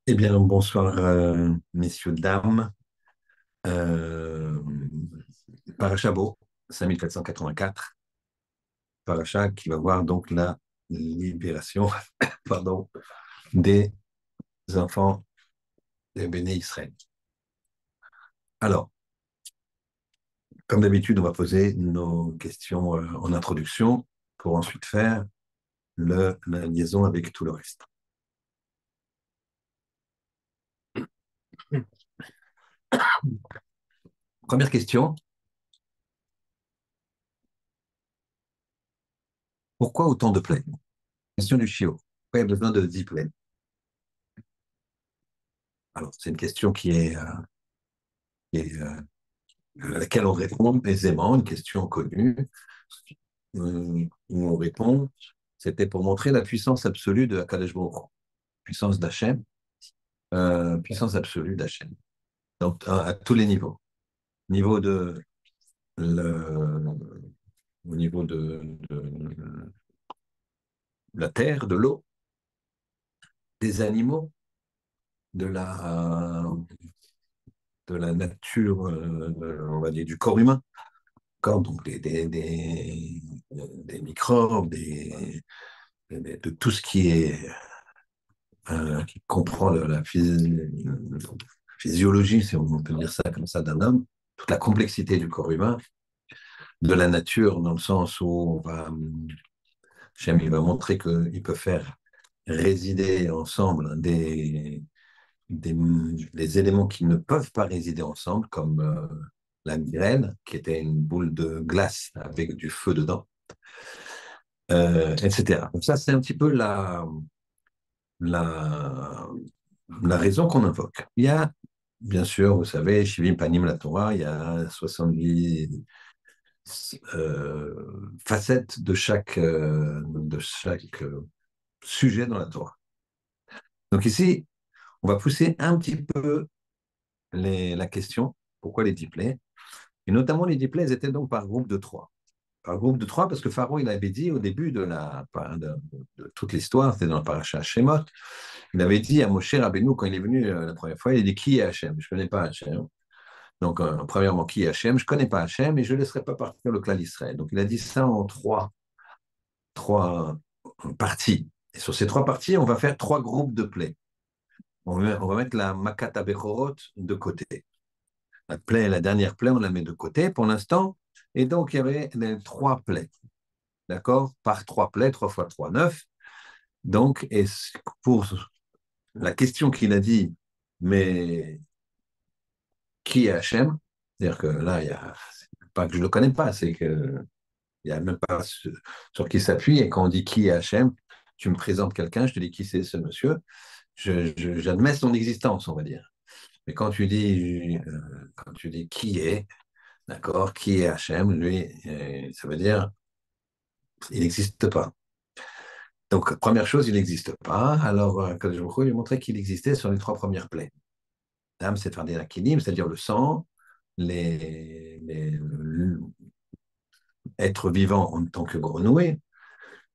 Eh bien, bonsoir, messieurs, dames. Euh, Paracha Bo, 5484. Paracha qui va voir donc la libération pardon, des enfants des Béné Israël. Alors, comme d'habitude, on va poser nos questions en introduction pour ensuite faire la liaison avec tout le reste. Première question, pourquoi autant de plaies? Question du chiot. Pourquoi il y a besoin de 10 plaies? Alors, c'est une question qui est à laquelle on répond aisément, une question connue, où on répond, c'était pour montrer la puissance absolue de Akadosh Baruch Hu, puissance d'Hachem, puissance absolue d'Hachem, donc à tous les niveaux. Niveau de, le, au niveau de la terre, de l'eau, des animaux, de la nature, on va dire, du corps humain, donc des microbes, de tout ce qui comprend la physiologie, si on peut dire ça comme ça, d'un homme, toute la complexité du corps humain, de la nature, dans le sens où Hachem, il va montrer qu'il peut faire résider ensemble des éléments qui ne peuvent pas résider ensemble, comme la migraine, qui était une boule de glace avec du feu dedans, etc. Donc ça, c'est un petit peu la, la raison qu'on invoque. Il y a, bien sûr, vous savez, Shivim Panim la Torah, il y a 70 facettes de chaque sujet dans la Torah. Donc ici, on va pousser un petit peu la question, pourquoi les diplés? Et notamment, les diplés étaient donc par groupe de trois. Par groupe de trois, parce que Pharaon, il avait dit au début de toute l'histoire, c'était dans la paracha Shemot, il avait dit à Moshe Rabbeinu, quand il est venu la première fois, il a dit qui est Hachem? Je ne connais pas Hachem. Donc, premièrement, qui est Hachem? Je ne connais pas Hachem et je ne laisserai pas partir le clan d'Israël. Donc, il a dit ça en trois parties. Et sur ces trois parties, on va faire trois groupes de plaies. On va mettre la Makata Bechorot de côté. La dernière plaie, on la met de côté pour l'instant. Et donc, il y avait les trois plaies. D'accord? Par trois plaies, 3 fois 3, 9. Donc, et pour la question qu'il a dit, mais qui est Hachem? C'est-à-dire que là, il y a, pas que je ne le connais pas, c'est que il n'y a même pas sur qui s'appuie. Et quand on dit qui est Hachem, tu me présentes quelqu'un, je te dis qui c'est ce monsieur, j'admets son existence, on va dire. Mais quand tu dis qui est, d'accord, qui est Hachem, lui, ça veut dire il n'existe pas. Donc, première chose, il n'existe pas. Alors, quand je lui ai montré qu'il existait sur les trois premières plaies. Dame, c'est faire des akinim, c'est-à-dire le sang, être vivant en tant que grenouille,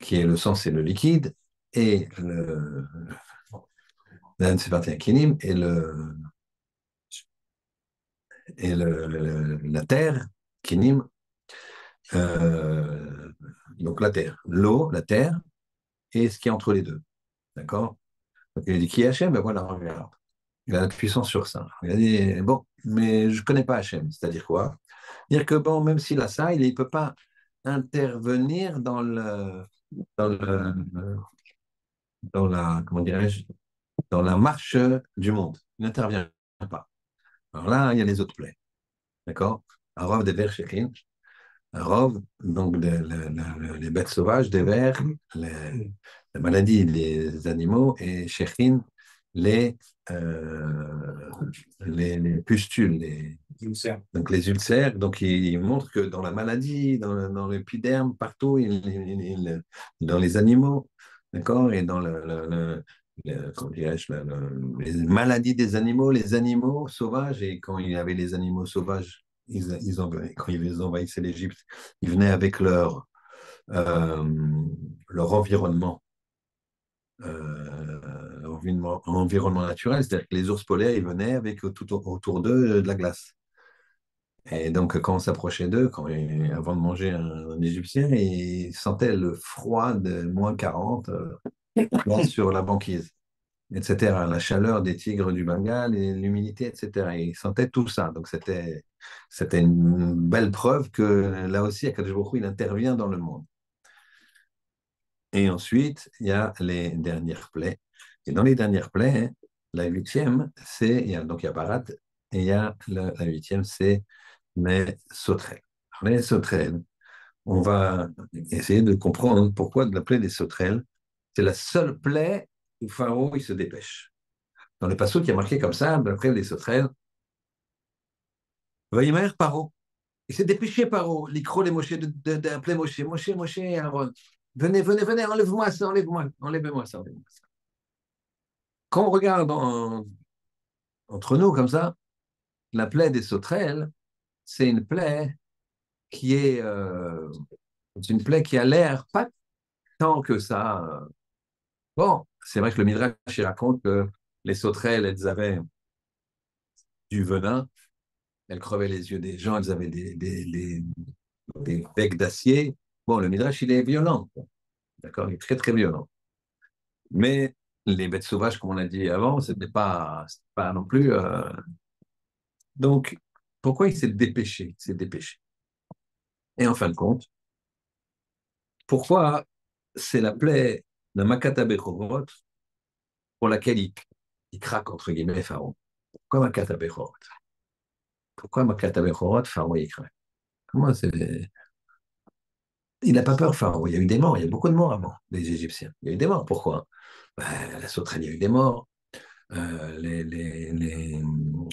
qui est le sang, c'est le liquide, et c'est parti akinim, la terre, kinim, euh, donc la terre, l'eau, la terre, et ce qui est entre les deux. D'accord? Donc, il a dit qui est Hachem? Ben voilà, regarde. Il a la puissance sur ça. Il a dit, bon, mais je ne connais pas Hachem. C'est-à-dire quoi? Dire que, bon, même s'il a ça, il ne peut pas intervenir comment dirais-je, dans la marche du monde. Il n'intervient pas. Alors là, il y a les autres plaies. D'accord? Arov des vers shekin. Arov, donc les bêtes sauvages, des vers, les maladies des animaux, et shekin, les, euh, les pustules, donc les ulcères. Donc il montre que dans la maladie, dans l'épiderme, partout, dans les animaux, d'accord, et dans comment dirais-je, les maladies des animaux, les animaux sauvages, et quand il y avait les animaux sauvages, quand ils envahissaient l'Égypte, ils venaient avec leur environnement environnement naturel, c'est-à-dire que les ours polaires, ils venaient avec tout autour d'eux de la glace. Et donc, quand on s'approchait d'eux, avant de manger un Égyptien, ils sentaient le froid de -40 là, sur la banquise, etc. La chaleur des tigres du Bengale et l'humidité, etc. Ils sentaient tout ça. Donc, c'était une belle preuve que là aussi, Akadosh Baruch Hu, il intervient dans le monde. Et ensuite, il y a les dernières plaies. Et dans les dernières plaies, hein, la huitième, donc il y a Barat, et il y a la huitième, c'est les sauterelles. Alors, les sauterelles, on va essayer de comprendre pourquoi de la plaie des sauterelles, c'est la seule plaie où Pharaon il se dépêche. Dans le passage, il y a marqué comme ça, de la plaie des sauterelles, Vaïmer Paro. Il s'est dépêché Paro, l'icro les Moshe d'appeler Moshe, Moshe, Aaron. Venez, enlève-moi ça, enlève-moi ça. Quand on regarde entre nous comme ça, la plaie des sauterelles, c'est une plaie qui est une plaie qui a l'air pas tant que ça. Bon, c'est vrai que le Midrash il raconte que les sauterelles, elles avaient du venin, elles crevaient les yeux des gens, elles avaient des becs d'acier. Bon, le Midrash, il est violent, d'accord, il est très, très violent. Mais les bêtes sauvages, comme on a dit avant, c'était pas non plus. Donc, pourquoi il s'est dépêché? Il s'est dépêché. Et en fin de compte, pourquoi c'est la plaie de Makata Bechorot pour laquelle il craque, entre guillemets, Pharaon? Pourquoi Makata Bechorot? Pourquoi Makata Bechorot, Pharaon, il craque? Comment c'est... Il n'a pas peur, Pharaon. Il y a eu des morts, il y a beaucoup de morts avant, les Égyptiens. Il y a eu des morts, pourquoi? Ben, la sauterelle, il y a eu des morts.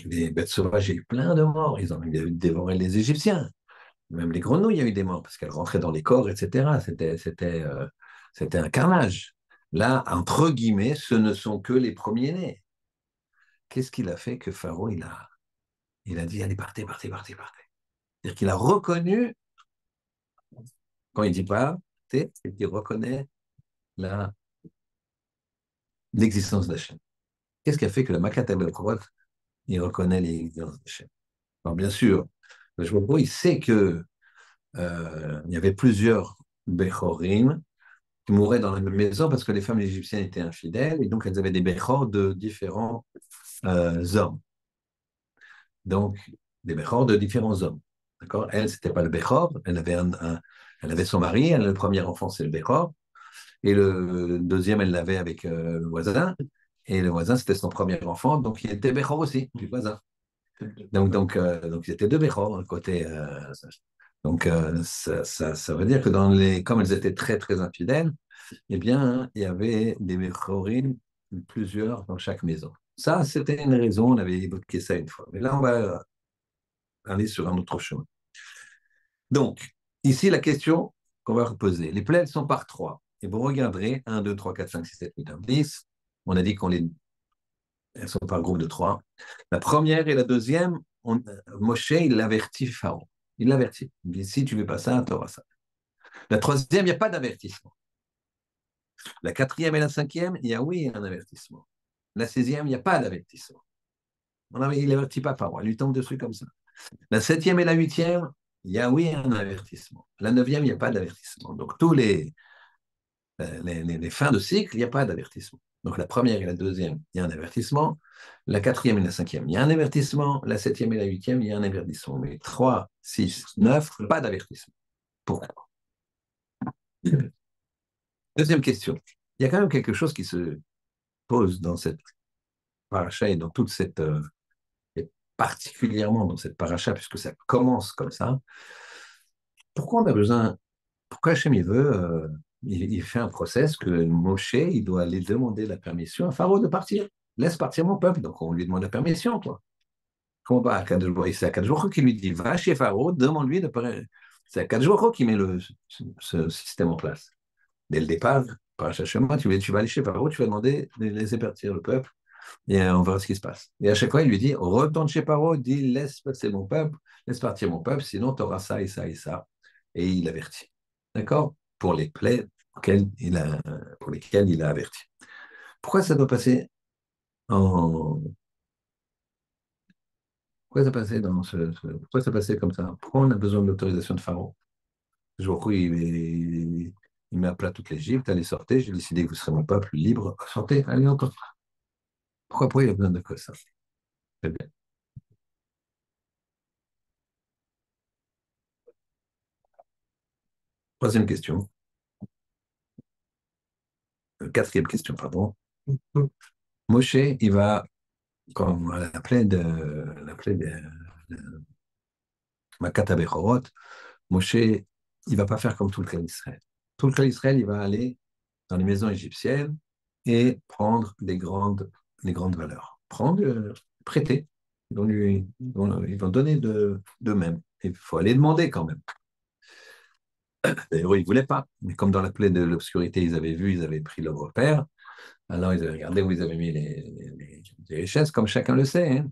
Les bêtes sauvages, il y a eu plein de morts. Ils ont dévoré les Égyptiens. Même les grenouilles, il y a eu des morts parce qu'elles rentraient dans les corps, etc. C'était un carnage. Là, entre guillemets, ce ne sont que les premiers-nés. Qu'est-ce qu'il a fait que Pharaon, il a dit, allez, partez. C'est-à-dire qu'il a reconnu, quand il dit pas, c'est qu'il reconnaît la- l'existence d'Hachem. Qu'est-ce qui a fait que le Makat el il reconnaît l'existence d'Hachem? Alors, bien sûr, le Shmuel, il sait que il y avait plusieurs Bechorim qui mouraient dans la même maison parce que les femmes égyptiennes étaient infidèles et donc elles avaient des Bechor de différents hommes. Donc, des Bechor de différents hommes. D'accord. Elle, c'était pas le Bechor, elle avait son mari, le premier enfant, c'est le Bechor, et le deuxième, elle l'avait avec le voisin, et le voisin, c'était son premier enfant, donc il était Bechor aussi, du voisin. Donc ils étaient deux Bechor, côté. Donc, ça veut dire que comme elles étaient très, très infidèles, eh bien, il y avait des Mechorim, plusieurs dans chaque maison. Ça, c'était une raison, on avait évoqué ça une fois. Mais là, on va aller sur un autre chemin. Donc, ici, la question qu'on va reposer. Les plaies, elles sont par trois. Et vous regarderez, 1, 2, 3, 4, 5, 6, 7, 8, 9, 10. On a dit elles sont par groupe de trois. La première et la deuxième, Moshe, il l'avertit Pharaon. Il l'avertit. Il dit, si tu ne veux pas ça, tu auras ça. La troisième, il n'y a pas d'avertissement. La quatrième et la cinquième, il y a oui un avertissement. La 16e, il n'y a pas d'avertissement. Il n'avertit pas par moi, il lui tombe dessus comme ça. La 7e et la 8e, il y a oui un avertissement. La 9e, il n'y a pas d'avertissement. Donc, tous les fins de cycle, il n'y a pas d'avertissement. Donc, la première et la deuxième, il y a un avertissement. La quatrième et la cinquième, il y a un avertissement. La 7e et la 8e, il y a un avertissement. Mais 3, 6, 9, pas d'avertissement. Pourquoi? Deuxième question. Il y a quand même quelque chose qui se pose dans cette paracha et dans toute cette, et particulièrement dans cette paracha, puisque ça commence comme ça. Pourquoi on a besoin, pourquoi Hachem il veut, il fait un process que Moshe, il doit aller demander la permission à Pharaon de partir. Laisse partir mon peuple. Donc on lui demande la permission, quoi. Comment pas c'est Akadosh qui lui dit, va chez Pharaon, demande-lui de partir. C'est Akadosh qui met ce système en place. Dès le départ, paracha Shema, tu vas aller chez Pharaon, tu vas demander de laisser partir le peuple. Et on verra ce qui se passe. Et à chaque fois, il lui dit, retourne chez Paro, dis, laisse passer mon peuple, laisse partir mon peuple, sinon tu auras ça et ça et ça. Et il avertit. D'accord? Pour les plaies pour lesquelles il a averti. Pourquoi ça doit passer Pourquoi ça passait pourquoi ça passait comme ça? Pourquoi on a besoin de l'autorisation de Pharaon? Je vois il met à plat toute l'Égypte, allez sortez, j'ai décidé que vous serez mon peuple libre, sortez, allez encore. Pourquoi il y a besoin de quoi ça? Très bien. Troisième question. Quatrième question, pardon. Moshe, il va, comme à la plaie de Makat Abechorot, Moshe, il va pas faire comme tout le clan d'Israël. Tout le clan d'Israël, il va aller dans les maisons égyptiennes et prendre les grandes valeurs. Prendre, prêter. Ils vont donner d'eux-mêmes. Il faut aller demander quand même. D'ailleurs, ils ne voulaient pas. Mais comme dans la plaie de l'obscurité, ils avaient vu, ils avaient pris leur repère. Alors, ils avaient regardé où ils avaient mis les richesses, comme chacun le sait, hein.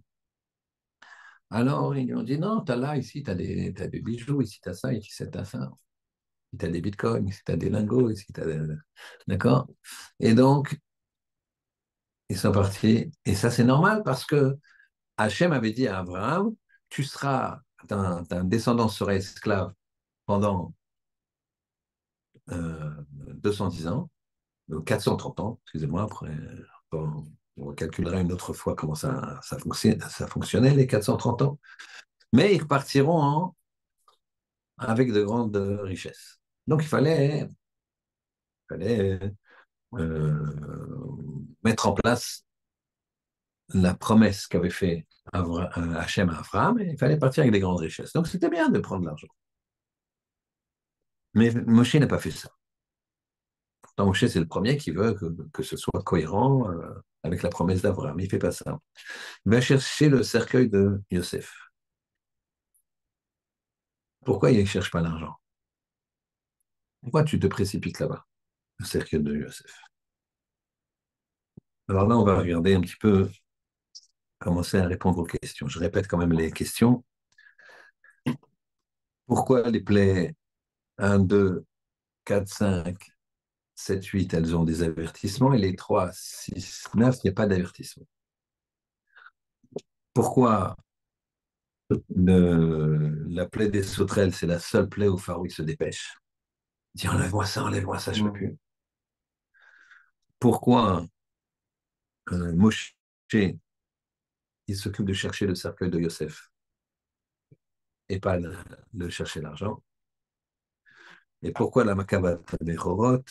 Alors, ils lui ont dit, non, tu as là, ici, tu as des bijoux, ici, tu as ça, ici, tu as ça. Ici, tu as des bitcoins, ici, tu as des lingots, ici, tu as des... D'accord? Et donc, ils sont partis. Et ça, c'est normal parce que Hachem avait dit à Abraham, ta descendance sera esclave pendant 210 ans, 430 ans, excusez-moi, après, on calculera une autre fois comment ça fonctionnait, les 430 ans. Mais ils repartiront avec de grandes richesses. Donc il fallait mettre en place la promesse qu'avait fait Hachem à Abraham, et il fallait partir avec des grandes richesses. Donc c'était bien de prendre l'argent. Mais Moshe n'a pas fait ça. Donc Moshe, c'est le premier qui veut que ce soit cohérent avec la promesse d'Abraham. Il ne fait pas ça. Il va chercher le cercueil de Yosef. Pourquoi il ne cherche pas l'argent? Pourquoi tu te précipites là-bas, le cercueil de Yosef? Alors là, on va regarder un petit peu, commencer à répondre aux questions. Je répète quand même les questions. Pourquoi les plaies 1, 2, 4, 5, 7, 8, elles ont des avertissements, et les 3, 6, 9, il n'y a pas d'avertissement? Pourquoi la plaie des sauterelles, c'est la seule plaie où Pharaon il se dépêche? Il dit enlève-moi ça, je ne peux plus. Pourquoi Moshe, il s'occupe de chercher le cercueil de Yosef et pas de chercher l'argent? Et pourquoi la Makabat des Chorot,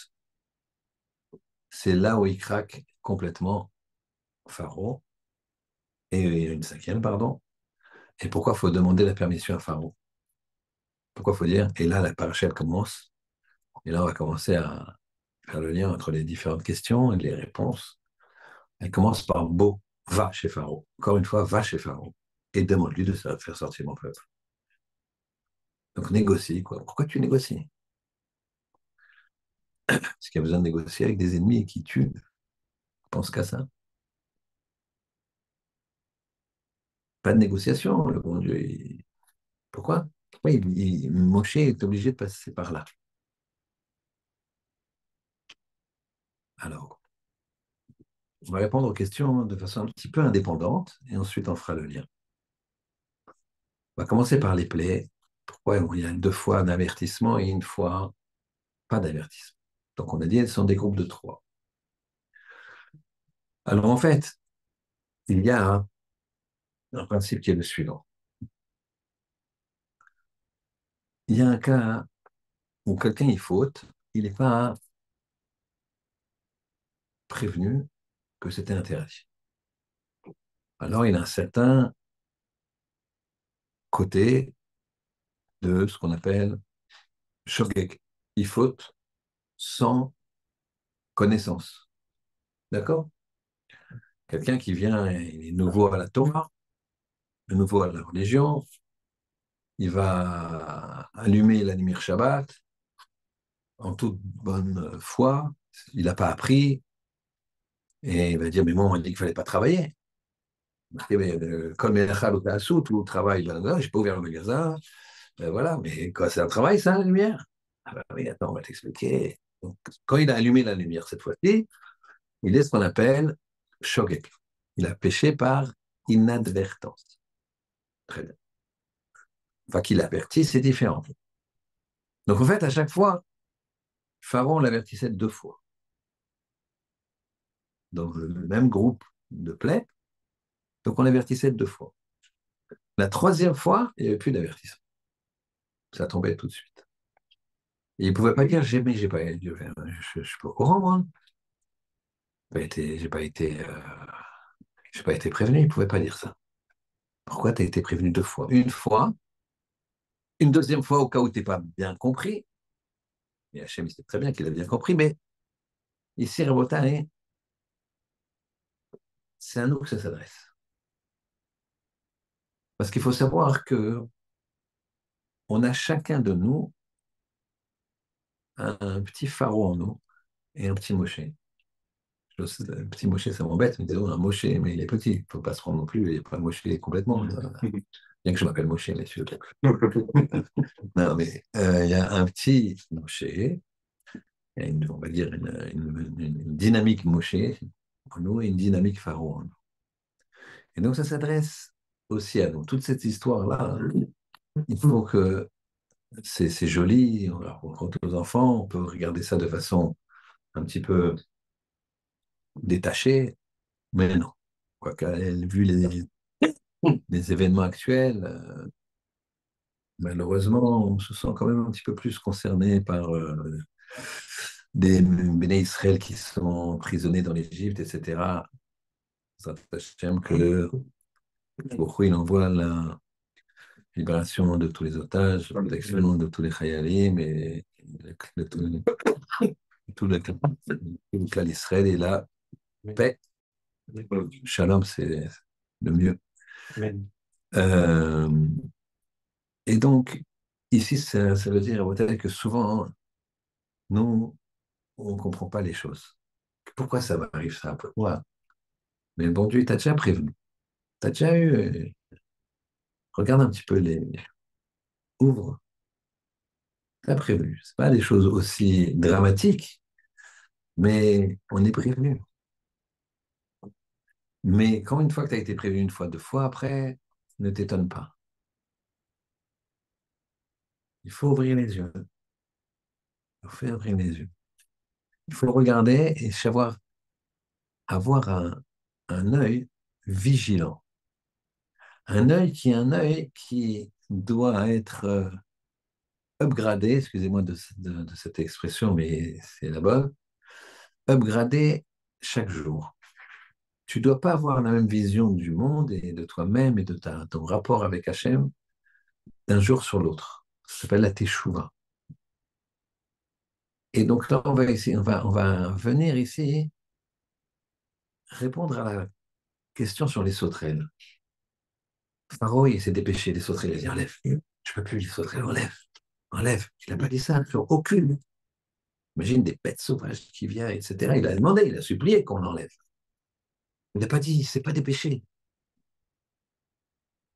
c'est là où il craque complètement Pharaon, et une cinquième, pardon. Et pourquoi il faut demander la permission à Pharaon? Pourquoi il faut dire, et là la paracha elle commence, et là on va commencer à faire le lien entre les différentes questions et les réponses. Elle commence par Beau, va chez Pharaon. Encore une fois, va chez Pharaon et demande-lui de faire sortir mon peuple. Donc négocie, quoi. Pourquoi tu négocies? Parce qu'il y a besoin de négocier avec des ennemis qui tuent. Pense qu'à ça. Pas de négociation, le bon Dieu. Pourquoi? Pourquoi Moshe est obligé de passer par là? Alors, on va répondre aux questions de façon un petit peu indépendante et ensuite on fera le lien. On va commencer par les plaies. Pourquoi il y a 2 fois un avertissement et une fois pas d'avertissement? Donc on a dit elles sont des groupes de 3. Alors en fait, il y a un principe qui est le suivant. Il y a un cas où quelqu'un il faute, il n'est pas prévenu que c'était interdit. Alors il a un certain côté de ce qu'on appelle shogeg. Il faute sans connaissance. D'accord? Quelqu'un qui vient, il est nouveau à la Torah, nouveau à la religion, il va allumer l'animir Shabbat en toute bonne foi, il n'a pas appris, et il va dire, mais moi, on m'a dit qu'il ne fallait pas travailler. Comme tout le travail, je n'ai pas ouvert le magasin, voilà, mais quoi, c'est un travail, ça, la lumière? Ah ben oui, attends, on va t'expliquer. Donc, quand il a allumé la lumière cette fois-ci, il est ce qu'on appelle shogeg. Il a péché par inadvertance. Très bien. Enfin, qu'il avertit, c'est différent. Donc, en fait, à chaque fois, Pharaon l'avertissait 2 fois. Dans le même groupe de plaies, donc on l'avertissait 2 fois. La troisième fois, il n'y avait plus d'avertissement. Ça tombait tout de suite. Et il ne pouvait pas dire je suis pas au courant, moi. J'ai pas été prévenu, il ne pouvait pas dire ça. Pourquoi tu as été prévenu 2 fois? Une fois, une deuxième fois au cas où tu n'es pas bien compris. Et Hachem, il sait très bien qu'il a bien compris, mais ici, Rabotai, c'est à nous que ça s'adresse. Parce qu'il faut savoir que on a chacun de nous un petit pharaon en nous et un petit Moshe. Un petit Moshe, ça m'embête, mais disons un Moshe, mais il est petit. Il ne faut pas se prendre non plus, il n'est pas Moshe complètement. Bien que je m'appelle Moshe, messieurs. Non, mais il y a un petit Moshe, il y a on va dire une dynamique Moshe en nous et une dynamique pharaon en nous. Et donc ça s'adresse aussi à nous. Toute cette histoire-là, il faut que c'est joli, on la raconte aux enfants, on peut regarder ça de façon un petit peu détachée, mais non. Quoique, vu les événements actuels, malheureusement, on se sent quand même un petit peu plus concerné par des Béné Israël qui sont emprisonnés dans l'Égypte, etc. Ça t'achète que pourquoi il envoie la libération de tous les otages, la protection de tous les Khayalim et de tout le clan d'Israël et la paix. Shalom, c'est le mieux. Euh, et donc, ici, ça veut dire peut-être que souvent, nous, on ne comprend pas les choses. Pourquoi ça m'arrive ça? Pourquoi? Mais bon Dieu, il t'a déjà prévenu. T'as déjà eu. Regarde un petit peu les. Ouvre. T'as prévenu. C'est pas des choses aussi dramatiques, mais on est prévenu. Mais quand une fois que tu as été prévenu une fois, 2 fois, après, ne t'étonne pas. Il faut ouvrir les yeux. Il faut ouvrir les yeux. Il faut le regarder et savoir avoir un œil vigilant. Un œil qui est un œil qui doit être upgradé, excusez-moi de cette expression, mais c'est la bonne, upgradé chaque jour. Tu ne dois pas avoir la même vision du monde et de toi-même et de ton rapport avec Hachem d'un jour sur l'autre. Ça s'appelle la teshuva. Et donc là, on va venir ici répondre à la question sur les sauterelles. Pharaon, il s'est dépêché, les sauterelles, il a dit enlève. Je ne peux plus, les sauterelles, enlève. Enlève. Il n'a pas dit ça sur aucune. Imagine des bêtes sauvages qui viennent, etc. Il a demandé, il a supplié qu'on l'enlève. Il n'a pas dit, c'est pas dépêché.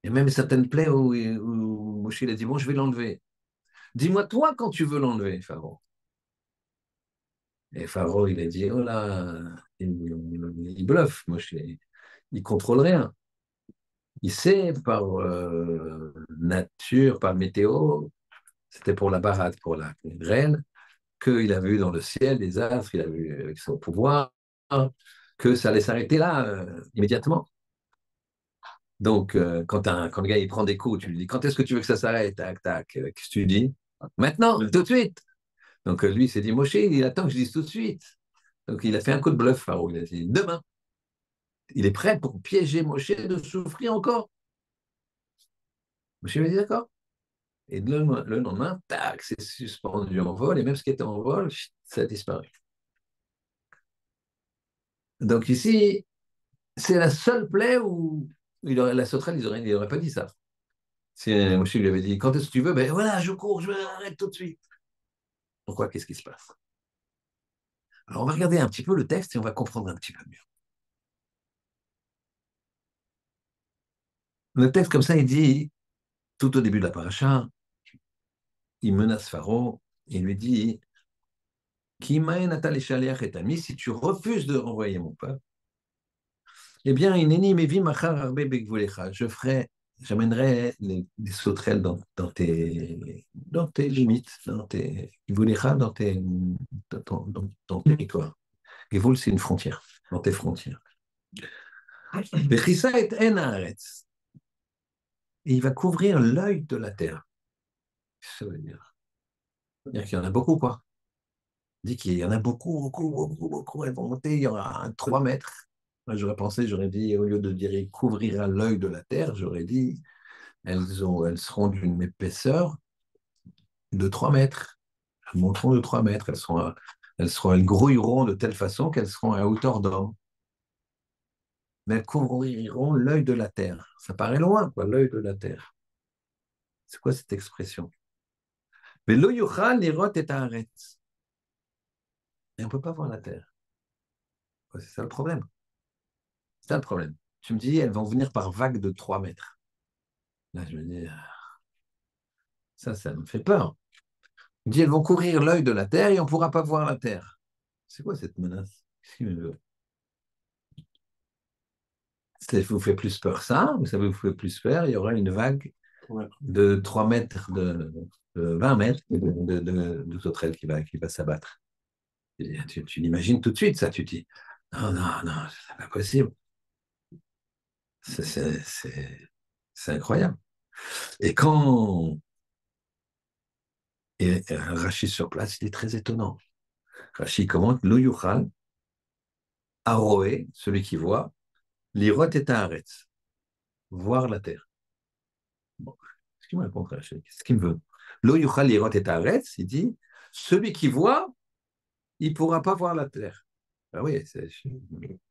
Il y a même certaines plaies où Moshe il a dit, bon, je vais l'enlever. Dis-moi toi quand tu veux l'enlever, Pharaon. Et Pharaon, il a dit, oh là, il bluffe, Moshe. Il contrôle rien. Il sait par nature, par météo, c'était pour la barade, pour la graine, qu'il a vu dans le ciel des astres, il a vu avec son pouvoir, que ça allait s'arrêter là, immédiatement. Donc, quand le gars il prend des coups, tu lui dis quand est-ce que tu veux que ça s'arrête? Tac, tac. Qu'est-ce que tu dis? Maintenant, tout de suite. Donc, lui, il s'est dit Moshe, il attend que je dise tout de suite. Donc, il a fait un coup de bluff, Pharaon. Il a dit demain. Il est prêt pour piéger Moshe de souffrir encore. Moshe lui a dit d'accord. Et le lendemain, tac, c'est suspendu en vol, et même ce qui était en vol, ça a disparu. Donc ici, c'est la seule plaie où la sauterelle, il n'aurait pas dit ça. Si Moshe lui avait dit, quand est-ce que tu veux? Ben voilà, je cours, je m'arrête tout de suite. Pourquoi? Qu'est-ce qui se passe? Alors on va regarder un petit peu le texte et on va comprendre un petit peu mieux. Le texte, comme ça, il dit, tout au début de la paracha, il menace Pharaon, il lui dit, si tu refuses de renvoyer mon peuple, Eh bien, Ineni mevi machar arbe begvulecha. J'amènerai des sauterelles dans tes limites, dans tes gvulecha, dans ton territoire. Gvul, c'est une frontière, dans tes frontières. Vechissa et en haaretz. Et il va couvrir l'œil de la terre. Ça veut dire. C'est-à-dire qu'il y en a beaucoup, quoi. Il dit qu'il y en a beaucoup, beaucoup, beaucoup, beaucoup. Elles vont monter, il y aura un 3 mètres. Moi, j'aurais dit, au lieu de dire il couvrira l'œil de la terre, j'aurais dit elles seront d'une épaisseur de 3 mètres. Elles monteront de 3 mètres. Elles grouilleront de telle façon qu'elles seront à hauteur d'homme. Mais elles couvriront l'œil de la terre. Ça paraît loin, quoi, l'œil de la terre. C'est quoi cette expression? Mais lo yuchal lirot et haaretz. Et on ne peut pas voir la terre. Ouais, c'est ça le problème. C'est ça le problème. Tu me dis, elles vont venir par vagues de 3 mètres. Là, je me dis, ça me fait peur. Je me dis, elles vont couvrir l'œil de la terre et on ne pourra pas voir la terre. C'est quoi cette menace? Ça vous fait plus peur ça, ou ça vous fait plus peur, il y aura une vague de 3 mètres, de 20 mètres de sauterelles qui va s'abattre. Tu l'imagines tout de suite, ça, tu te dis, non, non, non, c'est pas possible. C'est incroyable. Et quand Rachid sur place, il est très étonnant. Rachid commente, Lo yuchal, Aroé, celui qui voit, l'irot est haaretz, voir la terre. Bon, qu'est-ce qu'il me répond, Rachid? Qu'est-ce qu'il me veut? Lo yuchal l'irot est haaretz, il dit, celui qui voit, il ne pourra pas voir la terre. Ah oui, c'est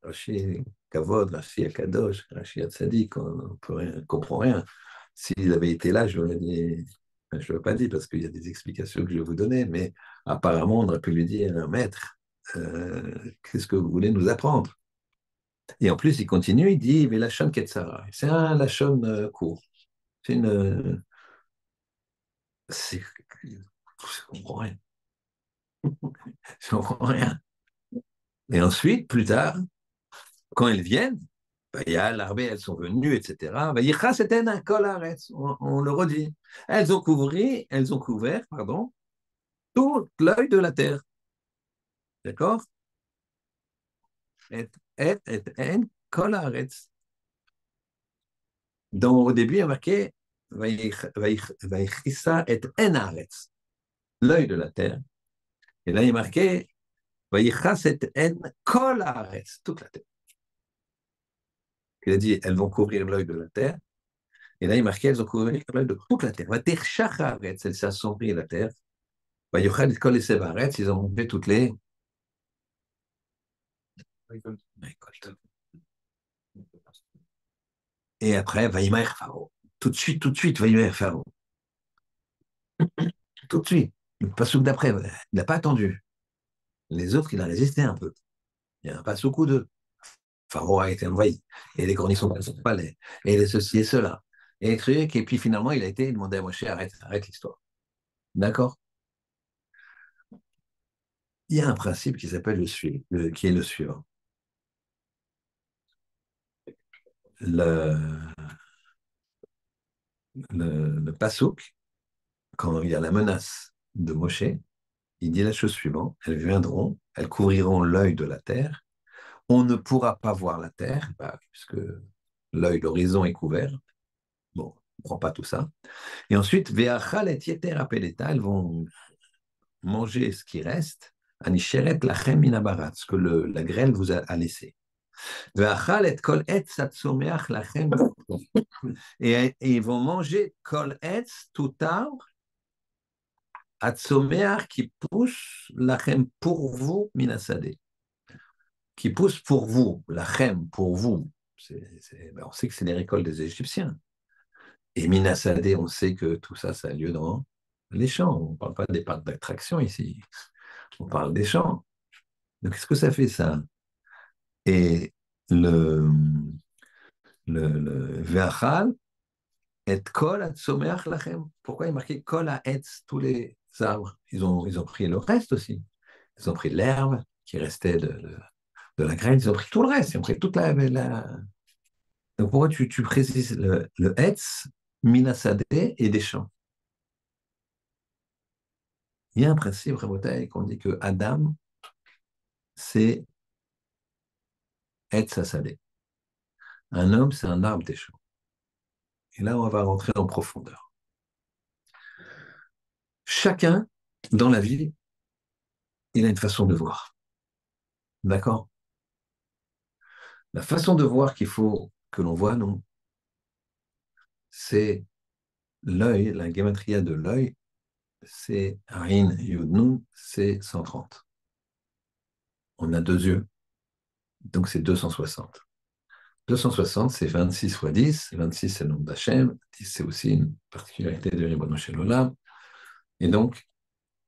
Rachid Kavod, Rachid Akadosh, Rachid Hatzadik, on ne comprend rien. S'il avait été là, je l'aurais dit, enfin, je ne l'ai pas dit parce qu'il y a des explications que je vais vous donner, mais apparemment, on aurait pu lui dire, maître, qu'est-ce que vous voulez nous apprendre? Et en plus, il continue, il dit, mais Lachon Ketsara. C'est un Lachon court. C'est une. C'est, je comprends rien. Je comprends rien. Et ensuite, plus tard, quand elles viennent, l'armée, elles sont venues, etc. C'était un col on le redit. Elles ont couvert, pardon, tout l'œil de la terre. D'accord? Un col Donc, au début, il y a marqué Vaïchissa et en haaretz, l'œil de la terre. Et là, il est marqué Vaïchas et en kol haaretz, toute la terre. Il a dit elles vont couvrir l'œil de la terre. Et là, il est marqué elles vont couvrir l'œil de toute la terre. Vaïchach haaretz, elle s'assombrit la terre. Vaïchal et kol et sevaretz, ils ont fait toutes les. Et après, Vaïmaer Pharaon. Tout de suite, Vaïmaer Pharaon. Tout de suite. Le passouk d'après, il n'a pas attendu. Les autres, il a résisté un peu. Il y a un passouk ou deux. Pharaon a été envahi, et les greniers sont passés au palais, et les ceci et cela, et les trucs, et puis finalement, il a été demandé à Moshe, arrête l'histoire. D'accord? Il y a un principe qui s'appelle qui est le suivant. Le, le Passouk, quand il y a la menace de Moshe, il dit la chose suivante, elles viendront, elles couvriront l'œil de la terre, on ne pourra pas voir la terre, puisque l'horizon est couvert. Bon, on ne prend pas tout ça. Et ensuite, Ve'achal et yeter apeleta, elles vont manger ce qui reste, Anisheret lachem minabarat, ce que la grêle vous a laissé. Ve'achal et kol etz atzomeach lachem, et ils vont manger kol etz, tout arbre, atzomeach qui pousse lachem pour vous, minasade, qui pousse pour vous, lachem pour vous. On sait que c'est les récoltes des Égyptiens. Et minasade, on sait que tout ça, ça a lieu dans les champs. On ne parle pas des parcs d'attraction ici. On parle des champs. Donc, qu'est-ce que ça fait, ça? Et le Ve'achal et kol atzomeach lachem. Pourquoi il est marqué kol ha'etz, tous les arbres? Ils ont pris le reste aussi. Ils ont pris l'herbe qui restait de la graine, ils ont pris tout le reste, ils ont pris toute Donc pourquoi tu précises le Etz, Minasadeh et des champs? Il y a un principe rabotaï qu'on dit que Adam, c'est Etz Asadeh. Un homme, c'est un arbre des champs. Et là, on va rentrer en profondeur. Chacun, dans la vie, il a une façon de voir. D'accord? La façon de voir qu'il faut que l'on voit, non, c'est l'œil, la gématria de l'œil, c'est Arin Yud Nun, c'est 130. On a deux yeux, donc c'est 260. 260, c'est 26 fois 10. 26, c'est le nombre d'Hachem. 10, c'est aussi une particularité de Ribono Shel Olam. Et donc,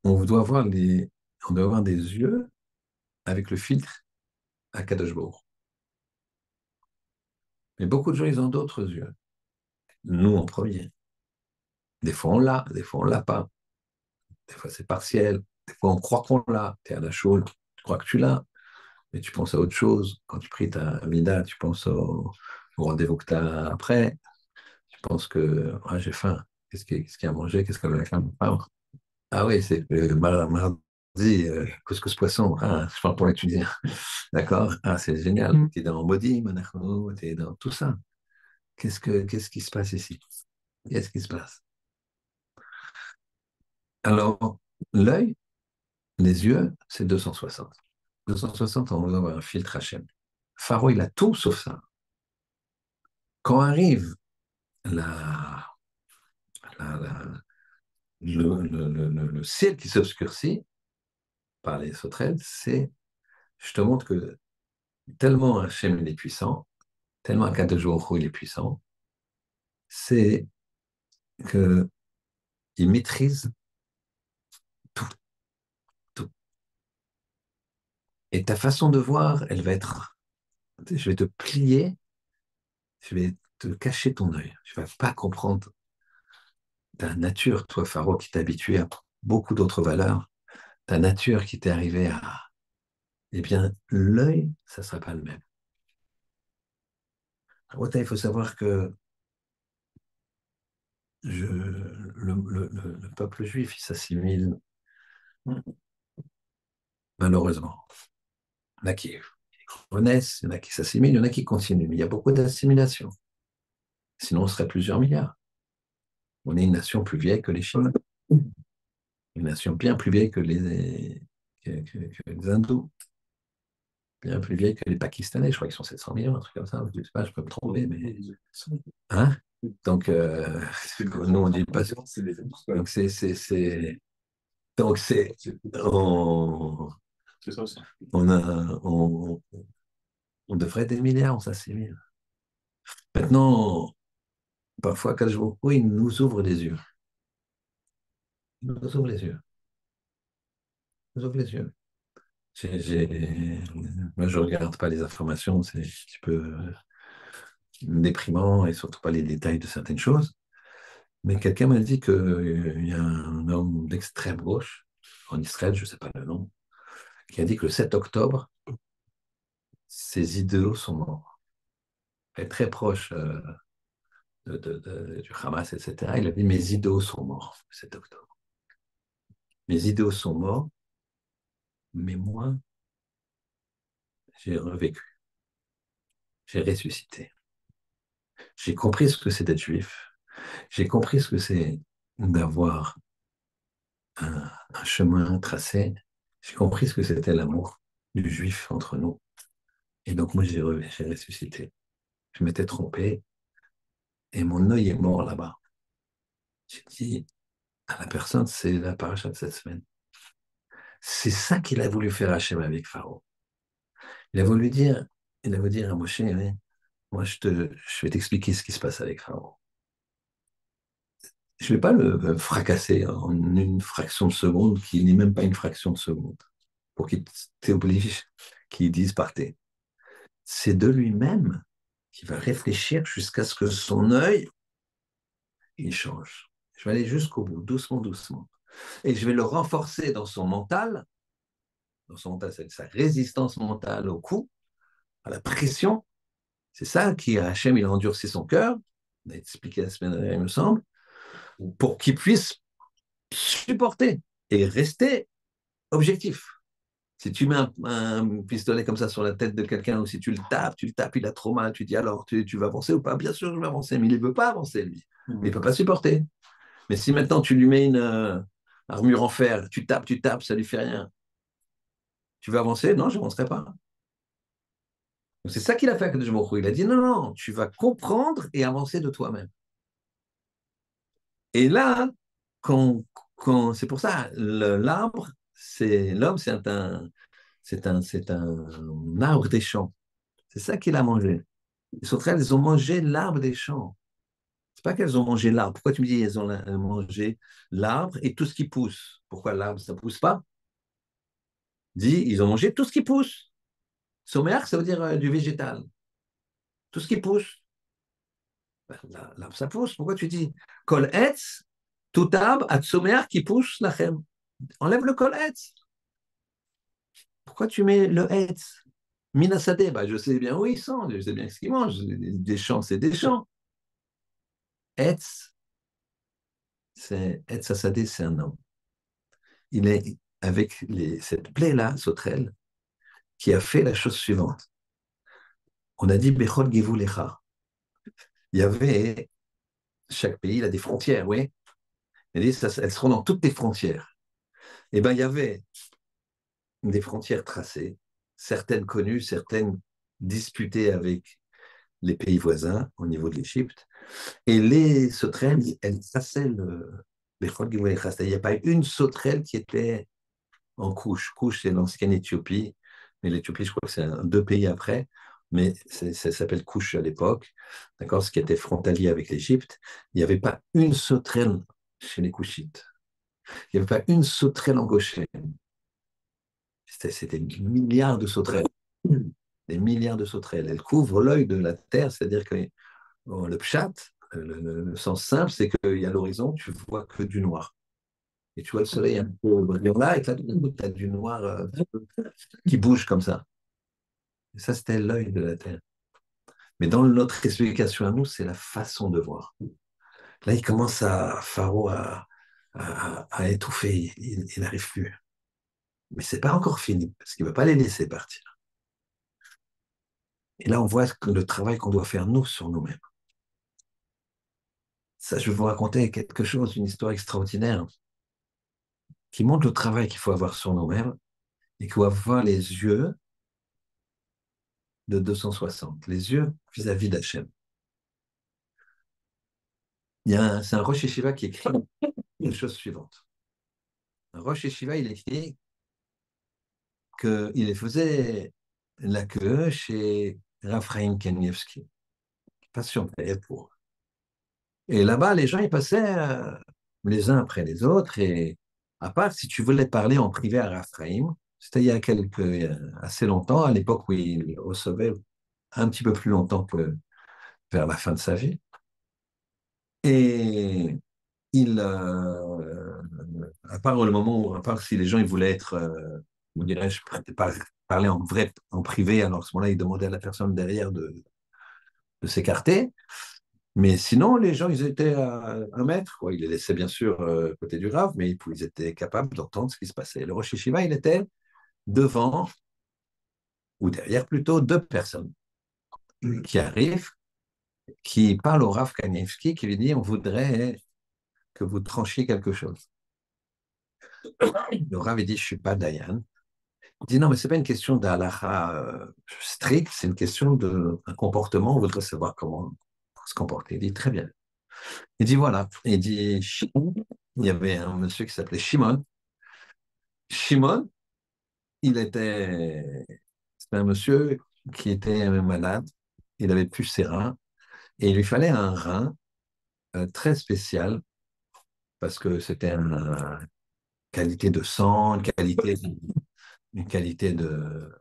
on doit avoir des yeux avec le filtre à Kadosh Baruch. Mais beaucoup de gens, ils ont d'autres yeux. Nous, en premier. Des fois, on l'a, des fois, on l'a pas. Des fois, c'est partiel. Des fois, on croit qu'on l'a. Tu es à la chose, tu crois que tu l'as, mais tu penses à autre chose. Quand tu pries ta Amida, tu penses au rendez-vous que tu as après. Tu penses que j'ai faim. Qu'est-ce qu'il y a à manger? Qu'est-ce qu'elle va faire? Ah oui, c'est mardi, couscous poisson. Ah, je parle pour l'étudier. D'accord? Ah, c'est génial. Tu es dans Modi, Manachno, tu es dans tout ça. Qu'est-ce qui se passe ici? Qu'est-ce qui se passe? Alors, l'œil, les yeux, c'est 260. 260, on va avoir un filtre Hachem. Pharaon, il a tout sauf ça. Quand arrive la, la- le ciel qui s'obscurcit par les sauterelles, je te montre que tellement Hachem il est puissant, tellement Akadosh Baruch Hu il est puissant, c'est qu'il maîtrise tout, tout. Et ta façon de voir, elle va être, je vais te plier, je vais te cacher ton œil. Tu ne vas pas comprendre ta nature, toi, Pharaon, qui t'es habitué à beaucoup d'autres valeurs, ta nature qui t'est arrivée à... Eh bien, l'œil, ça ne sera pas le même. Il faut savoir que le peuple juif, il s'assimile, malheureusement. Il y en a qui renaissent, il y en a qui s'assimilent, il y en a qui continuent. Mais il y a beaucoup d'assimilation. Sinon, on serait plusieurs milliards. On est une nation plus vieille que les Chinois, une nation bien plus vieille que les Hindous, bien plus vieille que les Pakistanais. Je crois qu'ils sont 700 millions, un truc comme ça. Je ne sais pas, je peux me tromper, mais. Hein? Donc, nous, on dit pas. Donc, Donc, on, on, a, on devrait être des milliards, on s'assimile. Maintenant, parfois, Kajmoko, il nous ouvre les yeux. Il nous ouvre les yeux. Il nous ouvre les yeux. Moi, je ne regarde pas les informations, c'est un petit peu déprimant et surtout pas les détails de certaines choses. Mais quelqu'un m'a dit qu'il y a un homme d'extrême gauche en Israël, je ne sais pas le nom, qui a dit que le 7 octobre, ses idéaux sont morts. Elle est très proche du Hamas, etc. Il a dit mes idéaux sont morts le 7 octobre. Mes idéaux sont morts, mais moi, j'ai revécu, j'ai ressuscité. J'ai compris ce que c'est d'être juif. J'ai compris ce que c'est d'avoir un chemin tracé. J'ai compris ce que c'était l'amour du juif entre nous. Et donc, moi, j'ai ressuscité. Je m'étais trompé et mon œil est mort là-bas. J'ai dit à la personne, c'est la paracha de cette semaine. C'est ça qu'il a voulu faire Hachem avec Pharaon. Il a voulu dire, il a voulu dire à Moshe, oui, moi, je vais t'expliquer ce qui se passe avec Pharaon. Je ne vais pas le fracasser en une fraction de seconde qui n'est même pas une fraction de seconde pour qu'il t'oblige, qu'il dise partez. C'est de lui-même qui va réfléchir jusqu'à ce que son œil, il change. Je vais aller jusqu'au bout, doucement, doucement. Et je vais le renforcer dans son mental, c'est sa résistance mentale au coup, à la pression. C'est ça qui, Hachem, il a endurci son cœur. On a expliqué la semaine dernière, il me semble, pour qu'il puisse supporter et rester objectif. Si tu mets un pistolet comme ça sur la tête de quelqu'un, ou si tu le tapes, il a trop mal, tu dis alors, tu vas avancer ou pas? Bien sûr, je vais avancer, mais il ne veut pas avancer, lui. Il ne peut pas supporter. Mais si maintenant tu lui mets une armure en fer, tu tapes, ça ne lui fait rien. Tu veux avancer? Non, je n'avancerai pas. Donc, c'est ça qu'il a fait avec Baruch. Il a dit non, non, tu vas comprendre et avancer de toi-même. Et là, quand, c'est pour ça, l'arbre, c'est l'homme, c'est un arbre des champs. C'est ça qu'il a mangé. Les sauterelles, elles ont mangé l'arbre des champs. C'est pas qu'elles ont mangé l'arbre. Pourquoi tu me dis elles ont mangé l'arbre et tout ce qui pousse? Pourquoi l'arbre, ça pousse pas? Dis, ils ont mangé tout ce qui pousse. Sommaire, ça veut dire du végétal. Tout ce qui pousse. Ben, l'arbre, ça pousse. Pourquoi tu dis kol etz, tout arbre a sommaire qui pousse lachem? Enlève le kol etz. Pourquoi tu mets le etz? Minasade, bah, je sais bien où ils sont, je sais bien ce qu'ils mangent. Des champs, c'est des champs. Etz, c'est Etz Assadé, c'est un homme. Il est avec cette plaie-là, sauterelle, qui a fait la chose suivante. On a dit Bechol Gevulecha. Il y avait, chaque pays, il a des frontières, oui. Il dit, elles seront dans toutes les frontières. Eh bien, il y avait des frontières tracées, certaines connues, certaines disputées avec les pays voisins au niveau de l'Égypte. Et les sauterelles, elles traçaient Bechol Gevulecha. C'est-à-dire, il n'y a pas une sauterelle qui était en couche. Couche, c'est l'ancienne Éthiopie. Mais l'Éthiopie, je crois que c'est deux pays après. Mais ça s'appelle couche à l'époque. D'accord, ce qui était frontalier avec l'Égypte. Il n'y avait pas une sauterelle chez les Couchites. Il n'y avait pas une sauterelle en Goshen. C'était des milliards de sauterelles. Des milliards de sauterelles. Elles couvrent l'œil de la terre, c'est-à-dire que le pshat, le sens simple, c'est qu'il y a l'horizon, tu vois que du noir. Et tu vois le soleil un peu brillant là, et là, tu as du noir qui bouge comme ça. Et ça, c'était l'œil de la Terre. Mais dans notre explication à nous, c'est la façon de voir. Là, il commence Pharaon à étouffer, il n'arrive plus. Mais c'est pas encore fini, parce qu'il ne veut pas les laisser partir. Et là, on voit le travail qu'on doit faire nous sur nous-mêmes. Ça, je vais vous raconter quelque chose, une histoire extraordinaire, qui montre le travail qu'il faut avoir sur nous-mêmes et qu'il faut avoir les yeux de 260, les yeux vis-à-vis d'Hachem. C'est un Rosh Yeshiva qui écrit la chose suivante. Un Rosh Yeshiva, il écrit qu'il faisait la queue chez Raphaël Kanievski, passion pour. Et là-bas, les gens, ils passaient les uns après les autres. Et à part, si tu voulais parler en privé à Raphaël, c'était il y a assez longtemps, à l'époque où il recevait un petit peu plus longtemps que vers la fin de sa vie. Et à part le moment où, à part si les gens ils voulaient être, vous dirais-je, parler en vrai, en privé, alors à ce moment-là, ils demandaient à la personne derrière de s'écarter. Mais sinon, les gens, ils étaient à 1 mètre, quoi. Ils les laissaient bien sûr côté du Rav, mais ils étaient capables d'entendre ce qui se passait. Le Rosh Yeshiva, il était devant, ou derrière plutôt, deux personnes qui arrivent, qui parlent au Rav Kanievski, qui lui dit, on voudrait que vous tranchiez quelque chose. Le Rav, il dit, je ne suis pas Dayan. Il dit, non, mais ce n'est pas une question d'halakha strict, c'est une question d'un comportement, on voudrait savoir comment se comporter. Il dit, très bien. Il dit, voilà. Il dit, il y avait un monsieur qui s'appelait Shimon. Shimon, c'était un monsieur qui était malade, il avait plus ses reins, et il lui fallait un rein très spécial, parce que c'était une qualité de sang, une qualité de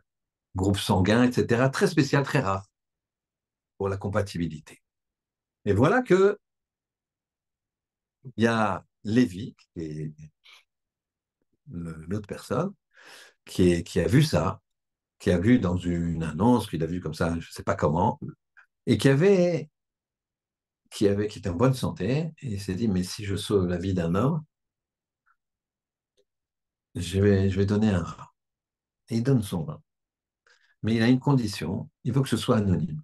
groupe sanguin, etc., très spécial, très rare pour la compatibilité. Et voilà que il y a Lévi, qui est l'autre personne, qui a vu ça, qui a vu dans une annonce, qu'il a vu comme ça, je ne sais pas comment, et qui était en bonne santé, et il s'est dit, mais si je sauve la vie d'un homme, je vais donner un rat. Et il donne son rat. Mais il a une condition, il veut que ce soit anonyme.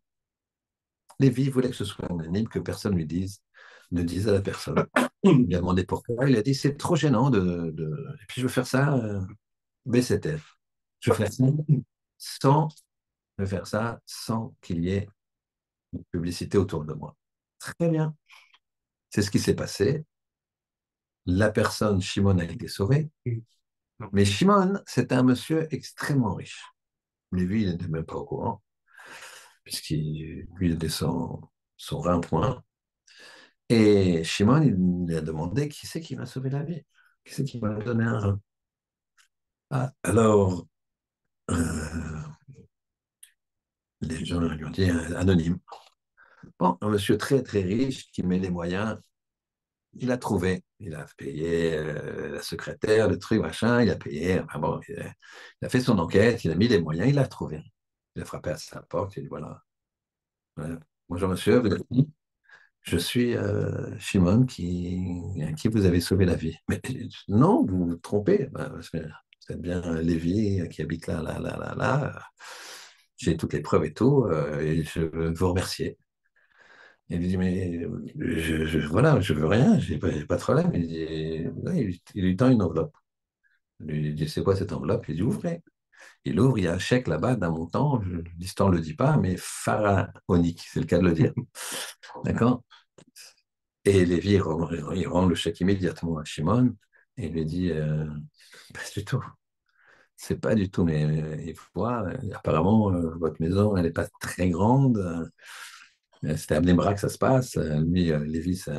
Lévi voulait que ce soit anonyme, que personne ne dise à la personne. Il lui a demandé pourquoi, il a dit, c'est trop gênant Et puis je veux faire ça, BCTF. Je veux faire ça sans, je veux faire ça sans qu'il y ait une publicité autour de moi. Très bien. C'est ce qui s'est passé. La personne, Shimon, a été sauvée. Mais Shimon, c'était un monsieur extrêmement riche. Lévi, il n'était même pas au courant, puisqu'il lui était son rein-point. Et Shimon, il lui a demandé qui c'est qui m'a sauvé la vie? Qui c'est qui m'a donné un rein? Ah, alors, euh, les gens lui ont dit anonyme. Bon, un monsieur très très riche qui met les moyens, il a trouvé. Il a payé la secrétaire, le truc, machin, il a payé. Enfin bon, il a fait son enquête, il a mis les moyens, il a trouvé. Il a frappé à sa porte, il a dit voilà. Voilà. Bonjour monsieur, vous êtes qui? Je suis Shimon à qui vous avez sauvé la vie. Mais non, vous vous trompez. Ben, vous êtes bien Lévi qui habite là, là, là, là, là. J'ai toutes les preuves et tout, et je veux vous remercier. Il lui dit, mais voilà, je veux rien, j'ai pas de problème. Il dit, ouais, il lui tend une enveloppe. Il lui dit, c'est quoi cette enveloppe? Il dit, ouvrez. Il ouvre, il y a un chèque là-bas d'un montant, l'histoire ne le dit pas, mais pharaonique, c'est le cas de le dire. D'accord? Et Lévi, il rend le chèque immédiatement à Shimon et il lui dit, pas du tout. C'est pas du tout, mais il faut voir, apparemment, votre maison, elle n'est pas très grande. C'était à Bnei que ça se passe. Lui, Lévi, c'est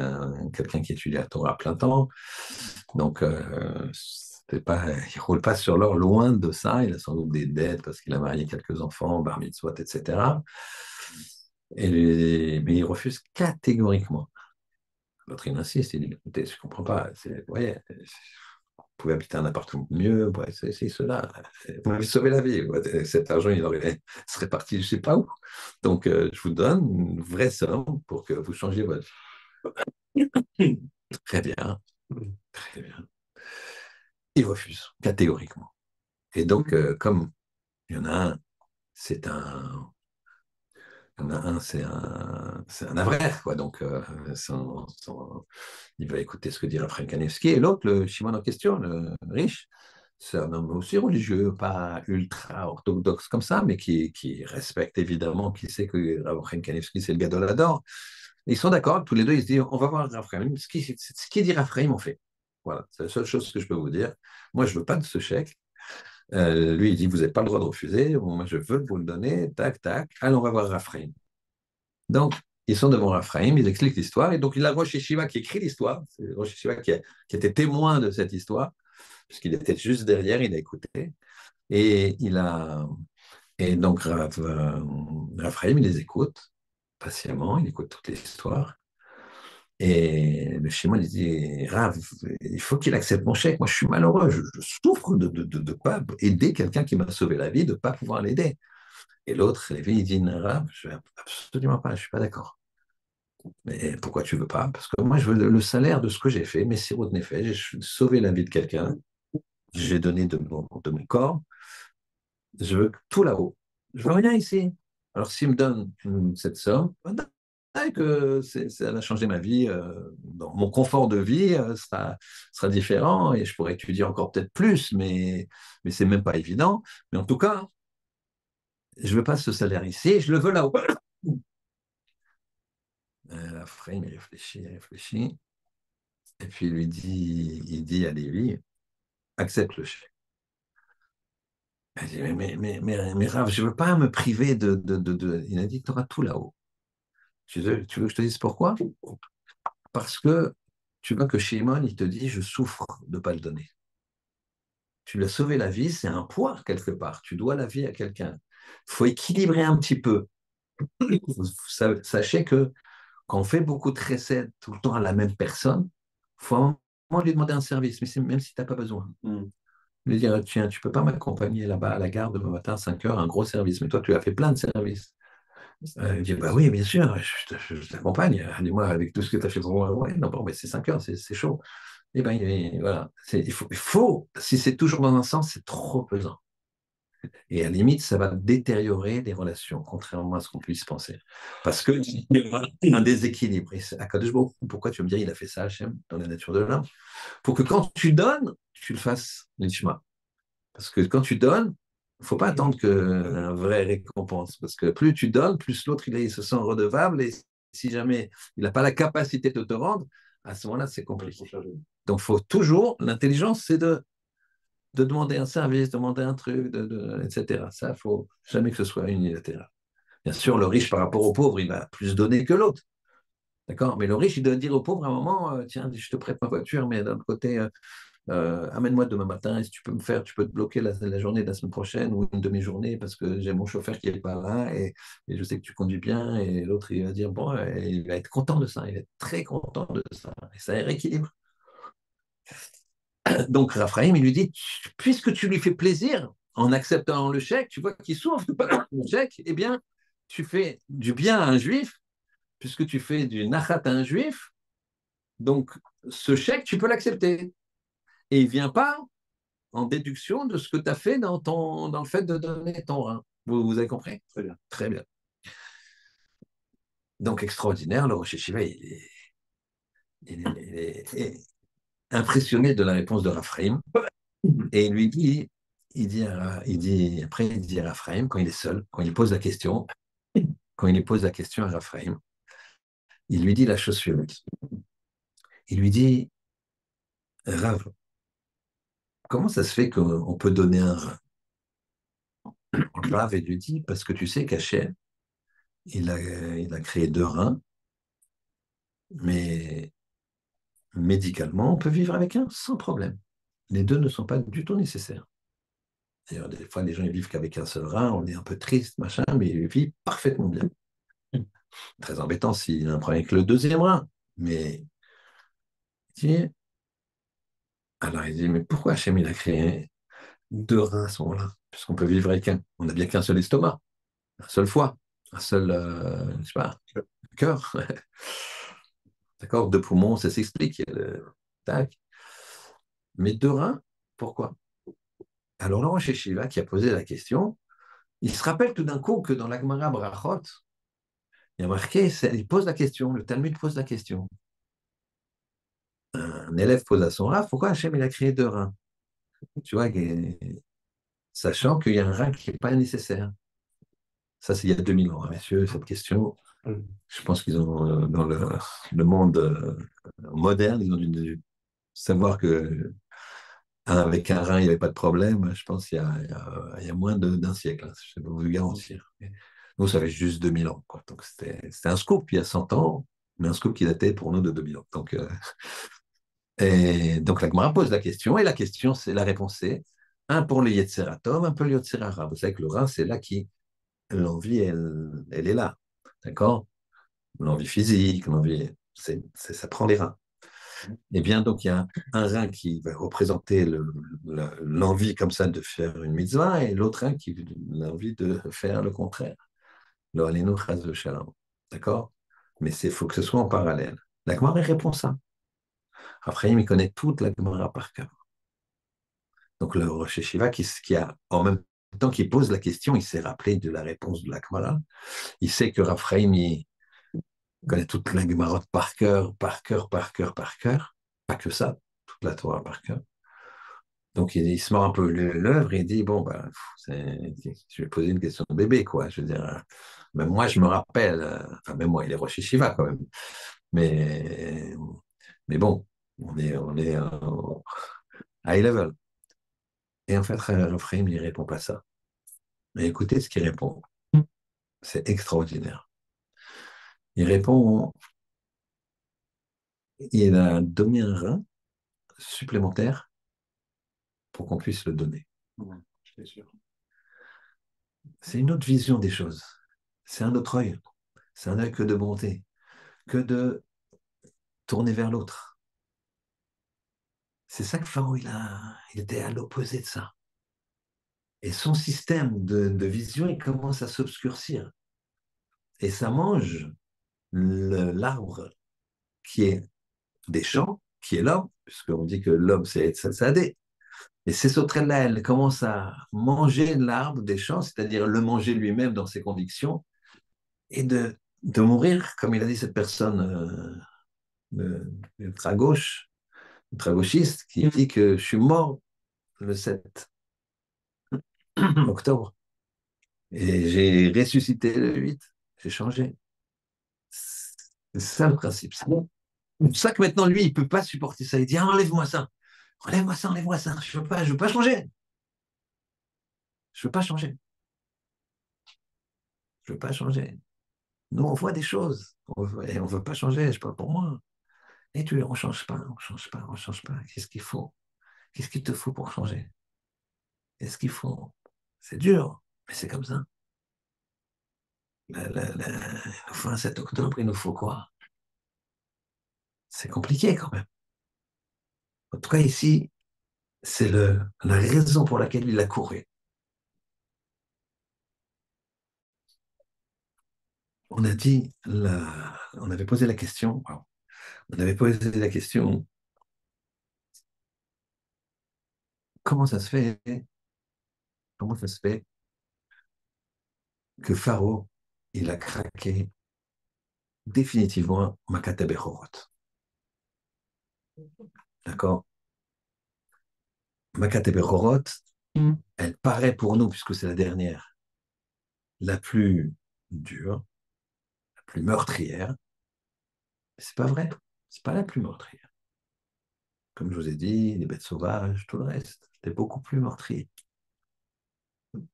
quelqu'un qui étudie à Torah à plein temps. Donc, c'est pas, il roule pas sur l'or, loin de ça. Il a sans doute des dettes parce qu'il a marié quelques enfants, bar mitzvot, etc. Mais il refuse catégoriquement. L'autre, il insiste, il dit, écoutez, je ne comprends pas. Vous voyez, vous pouvez habiter un appartement mieux, ouais, c'est cela. Vous m'avez sauvé la vie. Ouais, cet argent, serait parti je ne sais pas où. Donc, je vous donne une vraie somme pour que vous changiez votre vie. Très bien, très bien. Il refuse, catégoriquement. Et donc, comme il y en a un, c'est un, il y en a un, c'est un avraire, quoi. Donc, il va écouter ce que dit Raphaël Kanevski. Et l'autre, le Shimon en question, le riche, c'est un homme aussi religieux, pas ultra orthodoxe comme ça, mais qui respecte évidemment, qui sait que Raphaël Kanevski, c'est le gars de l'adore. Ils sont d'accord, tous les deux, ils se disent, on va voir Raphaël. Ce qui dit Raphaël, on fait. Voilà, c'est la seule chose que je peux vous dire. Moi, je ne veux pas de ce chèque. Lui, il dit, vous n'avez pas le droit de refuser. Bon, moi, je veux vous le donner. Tac, tac. Allez, on va voir Raphaël. Donc, ils sont devant Raphaël, ils expliquent l'histoire. Et donc, il a Rosh Yeshiva qui écrit l'histoire. C'est Rosh Yeshiva qui était témoin de cette histoire, puisqu'il était juste derrière, il a écouté. Et, et donc, Raphaël, il les écoute patiemment, il écoute toute l'histoire. Et le schéma, il dit, Rav, il faut qu'il accepte mon chèque. Moi, je suis malheureux, je souffre de ne pas aider quelqu'un qui m'a sauvé la vie, de ne pas pouvoir l'aider. Et l'autre, Lévi, il dit, Rav, je vais absolument pas, je ne suis pas d'accord. Mais pourquoi tu veux pas? Parce que moi, je veux le salaire de ce que j'ai fait, mes sirops de Nefesh, j'ai sauvé la vie de quelqu'un, j'ai donné de mon corps, je veux tout là-haut. Je veux rien ici. Alors, s'il me donne cette somme, que ça a changé ma vie, mon confort de vie sera différent et je pourrais étudier encore peut-être plus, mais c'est même pas évident. Mais en tout cas, je veux pas ce salaire ici, je le veux là-haut. Après, il réfléchit, et puis il dit à Lévi, accepte le chèque. Il dit, mais Rav, je ne veux pas me priver Il a dit, tu auras tout là-haut. Tu veux que je te dise pourquoi? Parce que tu vois que Shimon, il te dit, je souffre de ne pas le donner. Tu lui as sauvé la vie, c'est un poids quelque part. Tu dois la vie à quelqu'un. Il faut équilibrer un petit peu. Sachez que quand on fait beaucoup de recettes tout le temps à la même personne, il faut à un moment lui demander un service, même si tu n'as pas besoin. Lui dire, tiens, tu peux pas m'accompagner là-bas à la gare demain matin à 5 heures, un gros service, mais toi, tu as fait plein de services. Il dit, bah oui, bien sûr, je t'accompagne. Dis-moi, avec tout ce que tu as fait pour moi, ouais, non, bon, mais c'est 5 heures, c'est chaud. Et ben, voilà. Si c'est toujours dans un sens, c'est trop pesant. Et à la limite, ça va détériorer les relations, contrairement à ce qu'on puisse penser. Parce que il y aura un déséquilibre. Et Akadosh Baruch Hu, pourquoi tu vas me dire, il a fait ça, Hachem, dans la nature de l'homme? Pour que quand tu donnes, tu le fasses, l'ishma. Parce que quand tu donnes, il ne faut pas attendre un vrai récompense. Parce que plus tu donnes, plus l'autre, il se sent redevable. Et si jamais il n'a pas la capacité de te rendre, à ce moment-là, c'est compliqué. Donc, il faut toujours, l'intelligence, c'est de demander un service, demander un truc, etc. Ça, il ne faut jamais que ce soit unilatéral. Bien sûr, le riche par rapport au pauvre, il va plus donner que l'autre. D'accord. Mais le riche, il doit dire au pauvre à un moment, tiens, je te prête ma voiture, mais d'un autre côté, amène-moi demain matin, et si tu peux tu peux te bloquer la journée de la semaine prochaine ou une demi-journée parce que j'ai mon chauffeur qui n'est pas là et je sais que tu conduis bien. Et l'autre, il va dire, bon, il va être content de ça, il va être très content de ça. Et ça rééquilibre. Donc, Raphaël, il lui dit, puisque tu lui fais plaisir en acceptant le chèque, tu vois qu'il souffre le chèque, eh bien, tu fais du bien à un juif, puisque tu fais du nachat à un juif, donc ce chèque, tu peux l'accepter. Et il ne vient pas en déduction de ce que tu as fait dans le fait de donner ton rein. Vous avez compris? Très bien. Très bien. Donc, extraordinaire, le Rosh Hashiva, il est impressionné de la réponse de Raphaël. Et il lui dit, après, il dit à Raphaël, quand il est seul, quand il pose la question, à Raphaël, il lui dit la chose suivante. Il lui dit, Rav, comment ça se fait qu'on peut donner un rein? Rav, il lui dit, parce que tu sais qu'Hachem, il a créé 2 reins, mais médicalement, on peut vivre avec un sans problème. Les 2 ne sont pas du tout nécessaires. D'ailleurs, des fois, les gens ils vivent qu'avec un seul rein, on est un peu triste, machin, mais ils vivent parfaitement bien. Très embêtant s'il a un problème avec le deuxième rein. Mais alors il dit, mais pourquoi Hachem il a créé 2 reins à ce moment-là? Puisqu'on peut vivre avec un. On n'a bien qu'un seul estomac, un seul foie, un seul, je sais pas, cœur. D'accord, 2 poumons, ça s'explique. Tac. Mais 2 reins, pourquoi? Alors Laurent Shiva qui a posé la question, il se rappelle tout d'un coup que dans l'Agmara Brachot, il y a marqué, il pose la question, le Talmud pose la question. Un élève pose à son Rav, pourquoi Hachem il a créé 2 reins? Tu vois, sachant qu'il y a un rein qui n'est pas nécessaire. Ça, c'est il y a 2000 ans, hein, messieurs, cette question. Je pense qu'ils ont, dans le monde moderne, ils ont dû savoir que avec un rein, il n'y avait pas de problème. Je pense qu'il y a moins d'un siècle, hein, je peux vous le garantir. Nous, ça fait juste 2000 ans, quoi. Donc, c'était un scoop il y a 100 ans, mais un scoop qui datait pour nous de 2000 ans. Et donc la Gemara pose la question, et la réponse c'est un pour le Yetzeratom, un pour le Yetzerara. Vous savez que le rein, c'est là qui, l'envie, elle est là. D'accord? L'envie physique, ça prend les reins. Eh bien, donc, il y a un rein qui va représenter l'envie comme ça de faire une mitzvah et l'autre rein qui a l'envie de faire le contraire. Le Alenu Chaz Shalom. D'accord? Mais il faut que ce soit en parallèle. La Gemara répond ça. Après, il connaît toute la Gemara par cœur. Donc, le Rosh Hashiva, qui a, en même temps qu'il pose la question, il s'est rappelé de la réponse de la Gemara. Il sait que Raphaël, il connaît toute la Gemara par cœur, par cœur, par cœur, par cœur. Pas que ça, toute la Torah par cœur. Donc, il se mord un peu l'œuvre et il dit, bon, ben, je vais poser une question de bébé, quoi. Je veux dire, même moi, je me rappelle, enfin, même moi, il est Rosh Hashiva quand même. Mais, mais bon, on est high level. Et en fait, Raphaël, il ne répond pas ça. Mais écoutez ce qu'il répond. C'est extraordinaire. Il répond, il a donné un rein supplémentaire pour qu'on puisse le donner. Ouais, je suis sûr. C'est une autre vision des choses. C'est un autre œil. C'est un œil que de bonté, que de tourner vers l'autre. C'est ça que Pharaon, il était à l'opposé de ça. Et son système de vision, il commence à s'obscurcir. Et ça mange l'arbre qui est des champs, qui est l'homme, puisqu'on dit que l'homme, c'est Sadé. Et ces sauterelles-là, elles commencent à manger l'arbre des champs, c'est-à-dire le manger lui-même dans ses convictions, et de mourir, comme il a dit cette personne ultra-gauche, ultra-gauchiste, qui dit que je suis mort le 7 octobre. Et j'ai ressuscité le 8. J'ai changé. C'est ça le principe. C'est pour ça que maintenant, lui, il ne peut pas supporter ça. Il dit, ah, enlève-moi ça. Enlève-moi ça, enlève-moi ça. Je veux pas changer. Je veux pas changer. Je veux pas changer. Nous, on voit des choses. Et on veut pas changer. Je parle pour moi. Et on change pas, on change pas, on change pas. Qu'est-ce qu'il faut? Qu'est-ce qu'il te faut pour changer? Qu'est-ce qu'il faut? C'est dur, mais c'est comme ça. Il nous faut un 7 octobre, il nous faut quoi? C'est compliqué quand même. En tout cas, ici, c'est la raison pour laquelle il a couru. On a dit, on avait posé la question, on avait posé la question, comment ça se fait, comment ça se fait que Pharaon, il a craqué définitivement Makata Bechorot. D'accord? Makata Bechorot, elle paraît pour nous, puisque c'est la dernière, la plus dure, la plus meurtrière. Mais c'est pas vrai. C'est pas la plus meurtrière. Comme je vous ai dit, les bêtes sauvages, tout le reste, c'était beaucoup plus meurtrier.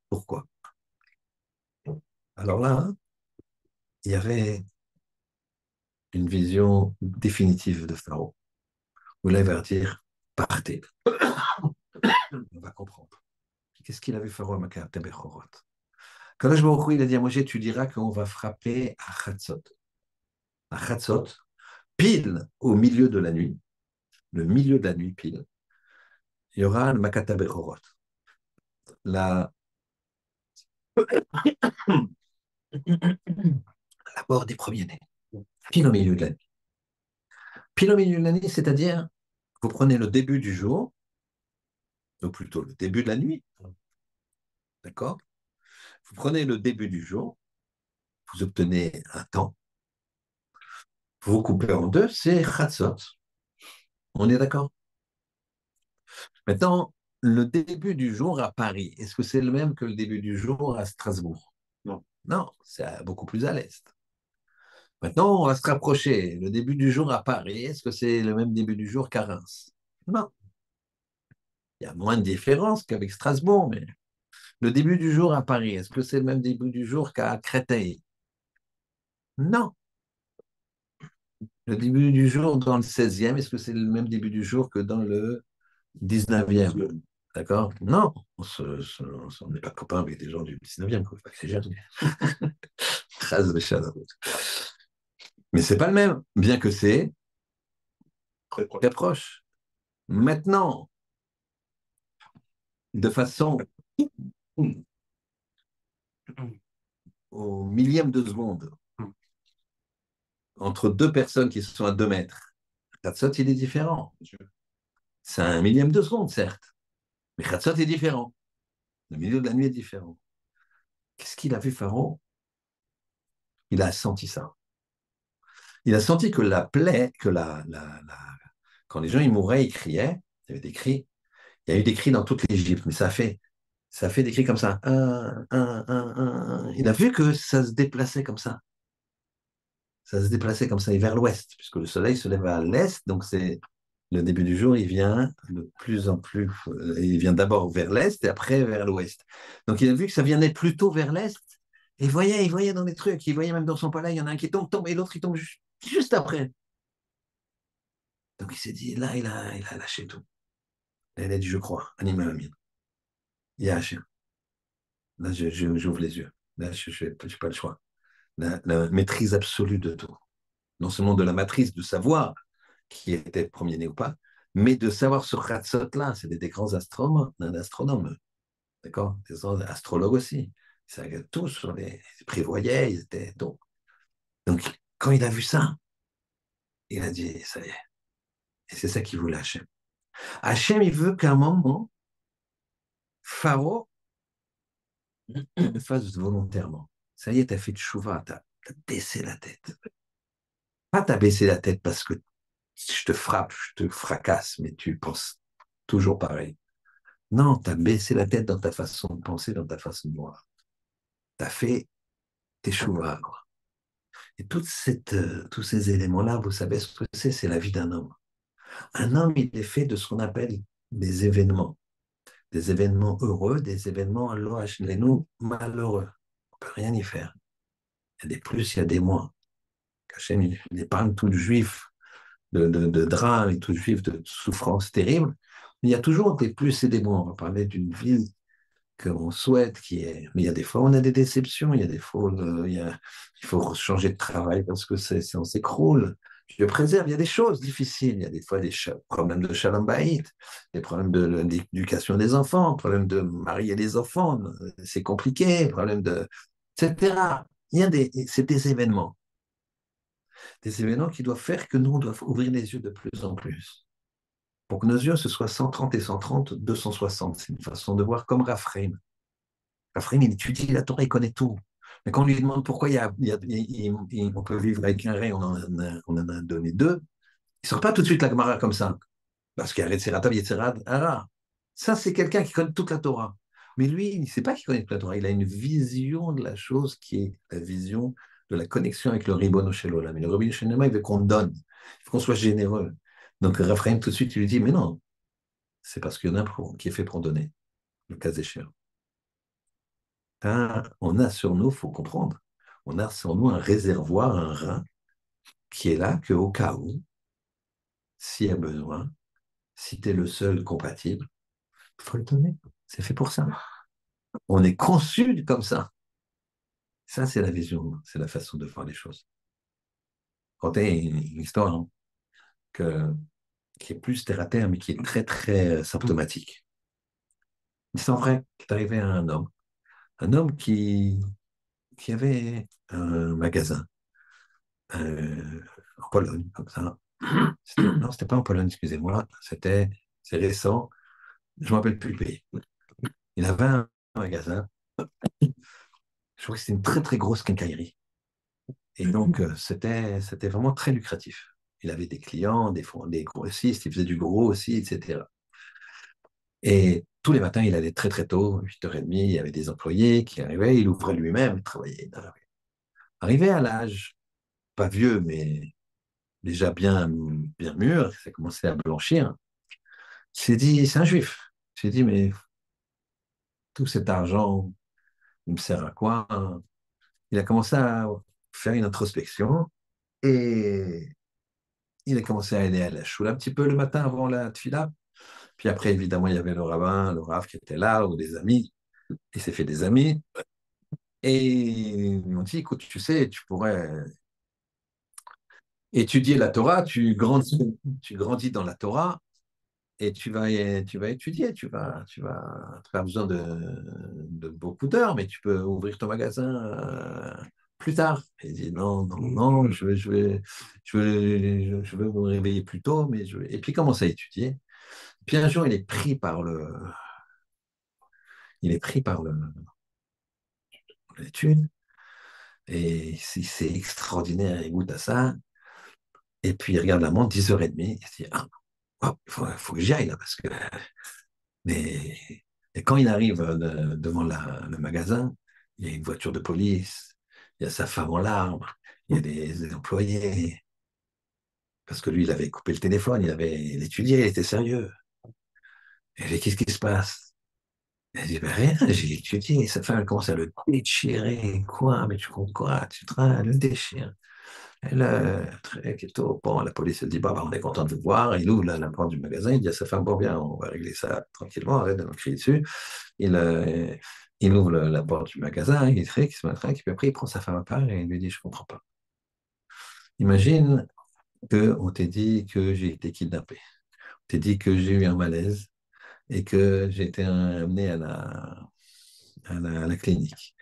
Pourquoi? Alors là, il y avait une vision définitive de Pharaon. Où là, il va dire, partez. On va comprendre. Qu'est-ce qu'il avait Pharaon à Makata Bechorot? Kadosh Baruch Hu, il a dit à Moshe, tu diras qu'on va frapper à Chatzot. À Chatzot, pile au milieu de la nuit, le milieu de la nuit pile, il y aura le Makata Bechorot. La, la mort des premiers-nés. Pile au milieu de la nuit. Pile au milieu de la nuit, c'est-à-dire, vous prenez le début du jour, ou plutôt le début de la nuit, d'accord? Vous prenez le début du jour, vous obtenez un temps, vous coupez en deux, c'est Chatzot. On est d'accord? Maintenant, le début du jour à Paris, est-ce que c'est le même que le début du jour à Strasbourg? Non. Non, c'est beaucoup plus à l'est. Maintenant, on va se rapprocher. Le début du jour à Paris, est-ce que c'est le même début du jour qu'à Reims? Non. Il y a moins de différence qu'avec Strasbourg, mais le début du jour à Paris, est-ce que c'est le même début du jour qu'à Créteil? Non. Le début du jour dans le 16e, est-ce que c'est le même début du jour que dans le 19e? D'accord? Non. On n'est pas copains avec des gens du 19e, quoi. C'est jamais. Trace de Shadow. Mais c'est pas le même, bien que c'est très proche. Maintenant, de façon au millième de seconde, entre deux personnes qui sont à 2 mètres, Khatsot, il est différent. C'est un millième de seconde, certes, mais Khatsot est différent. Le milieu de la nuit est différent. Qu'est-ce qu'il a vu, Pharaon? Il a senti ça. Il a senti que la plaie, quand les gens ils mouraient, ils criaient, il y avait des cris, il y a eu des cris dans toute l'Égypte, mais ça a fait des cris comme ça. Il a vu que ça se déplaçait comme ça. Ça se déplaçait comme ça, et vers l'ouest, puisque le soleil se lève à l'est, donc c'est le début du jour, il vient de plus en plus, il vient d'abord vers l'est et après vers l'ouest. Donc il a vu que ça venait plutôt vers l'est, et il voyait dans les trucs, il voyait même dans son palais, il y en a un qui tombe, et l'autre il tombe juste après. Donc il s'est dit, là, il a lâché tout. Là, il a dit, je crois, animal amine. Il y a Hachem. Là, j'ouvre les yeux. Là, je n'ai pas le choix. La maîtrise absolue de tout. Non seulement de la matrice de savoir qui était premier-né ou pas, Mais de savoir ce Khatzot-là, c'était des grands astronomes, d'accord? Des grands astrologues aussi. Ils savaient tous, ils prévoyaient, ils étaient. Donc, quand il a vu ça, il a dit, ça y est. Et c'est ça qu'il voulait Hachem. Hachem, il veut qu'à un moment, Pharaon le fasse volontairement. Ça y est, t'as fait tchouva, t'as baissé la tête. Pas t'as baissé la tête parce que je te frappe, je te fracasse, mais tu penses toujours pareil. Non, t'as baissé la tête dans ta façon de penser, dans ta façon de voir. T'as fait tes chouvas, quoi. Et tous ces éléments-là, vous savez ce que c'est? C'est la vie d'un homme. Un homme, il est fait de ce qu'on appelle des événements. Des événements heureux, des événements nous malheureux. On ne peut rien y faire. Il y a des plus, il y a des moins. Hachem, il épargne tout juif de drames et tout juif de souffrances terribles. Mais il y a toujours des plus et des moins. On va parler d'une vie qu'on souhaite, qui est. Mais il y a des fois, on a des déceptions, il y a des fois, il faut changer de travail parce que on s'écroule. Je préserve, il y a des choses difficiles, il y a des fois des problèmes de shalom bayit, des problèmes d'éducation des enfants, problèmes de marier les enfants, c'est compliqué, problèmes de. etc. C'est des événements qui doivent faire que nous, on doit ouvrir les yeux de plus en plus. Pour que nos yeux, ce soit 130 et 130, 260. C'est une façon de voir comme Raphaël. Raphaël, il étudie la Torah, il connaît tout. Mais quand on lui demande pourquoi on peut vivre avec un ré, on en a donné deux, il ne sort pas tout de suite la Gemara comme ça. Parce qu'il y a Retzeratav, Yetzerat, Hara. Ça, c'est quelqu'un qui connaît toute la Torah. Mais lui, il ne sait pas qu'il connaît toute la Torah. Il a une vision de la chose qui est la vision de la connexion avec le Ribono Shel Olam. Mais le Ribono Shel Olam, il veut qu'on donne, il faut qu'on soit généreux. Donc Raphaël, tout de suite, il lui dit, mais non, c'est parce qu'il y en a qui est fait pour donner, le cas échéant. On a sur nous, il faut comprendre, on a sur nous un réservoir, un rein, qui est là qu'au cas où, s'il y a besoin, si tu es le seul compatible, il faut le donner. C'est fait pour ça. On est conçu comme ça. Ça, c'est la vision, c'est la façon de voir les choses. Quand tu une histoire que, qui est plus terre à terre, mais qui est très, très symptomatique. C'est vrai qu'il est arrivé à un homme qui avait un magasin en Pologne, comme ça. Non, c'était pas en Pologne, excusez-moi, c'est récent, je ne me rappelle plus le pays. Il avait un magasin, je crois que c'était une très très grosse quincaillerie. Et donc, c'était vraiment très lucratif. Il avait des clients, des grossistes, il faisait du gros aussi, etc. Et tous les matins, il allait très très tôt, 8h30, il y avait des employés qui arrivaient, il ouvrait lui-même, il travaillait. Arrivé à l'âge, pas vieux, mais déjà bien mûr, ça commençait à blanchir, il s'est dit, c'est un juif. Il s'est dit, mais tout cet argent, il me sert à quoi? Il a commencé à faire une introspection et il a commencé à aller à la choule un petit peu le matin avant la tfila. Puis après, évidemment, il y avait le rabbin, le rav qui était là, ou des amis. Il s'est fait des amis. Et ils m'ont dit, écoute, tu sais, tu pourrais étudier la Torah, tu grandis dans la Torah, et tu vas étudier, tu vas faire besoin de beaucoup d'heures, mais tu peux ouvrir ton magasin plus tard. Et il dit non, non, non, je veux me réveiller plus tôt, mais Et puis il commence à étudier. Puis un jour, il est pris par l'étude, et c'est extraordinaire, il goûte à ça. Et puis il regarde la montre, 10h30, il se dit, ah, oh, faut que j'y aille là, parce que mais et quand il arrive devant le magasin, il y a une voiture de police, il y a sa femme en larmes, il y a des employés. Parce que lui, il avait coupé le téléphone, il étudiait, il était sérieux. Et dit, qu'est-ce qui se passe? Il dit, ben rien, j'ai étudié. Sa femme, elle commence à le déchirer. Quoi? Mais tu comprends quoi? Tu train, le déchire. Et là, très keto, bon, la police elle dit, bah, on est content de vous voir. Il ouvre la porte du magasin, il dit à sa femme, bon, bien, on va régler ça tranquillement, arrête de nous crier dessus. Il ouvre la porte du magasin, il traque, il se matraque, puis après, il prend sa femme à part et il lui dit, je comprends pas. Imagine qu'on t'ait dit que j'ai été kidnappé. On t'ai dit que j'ai eu un malaise et que j'ai été amené à la clinique.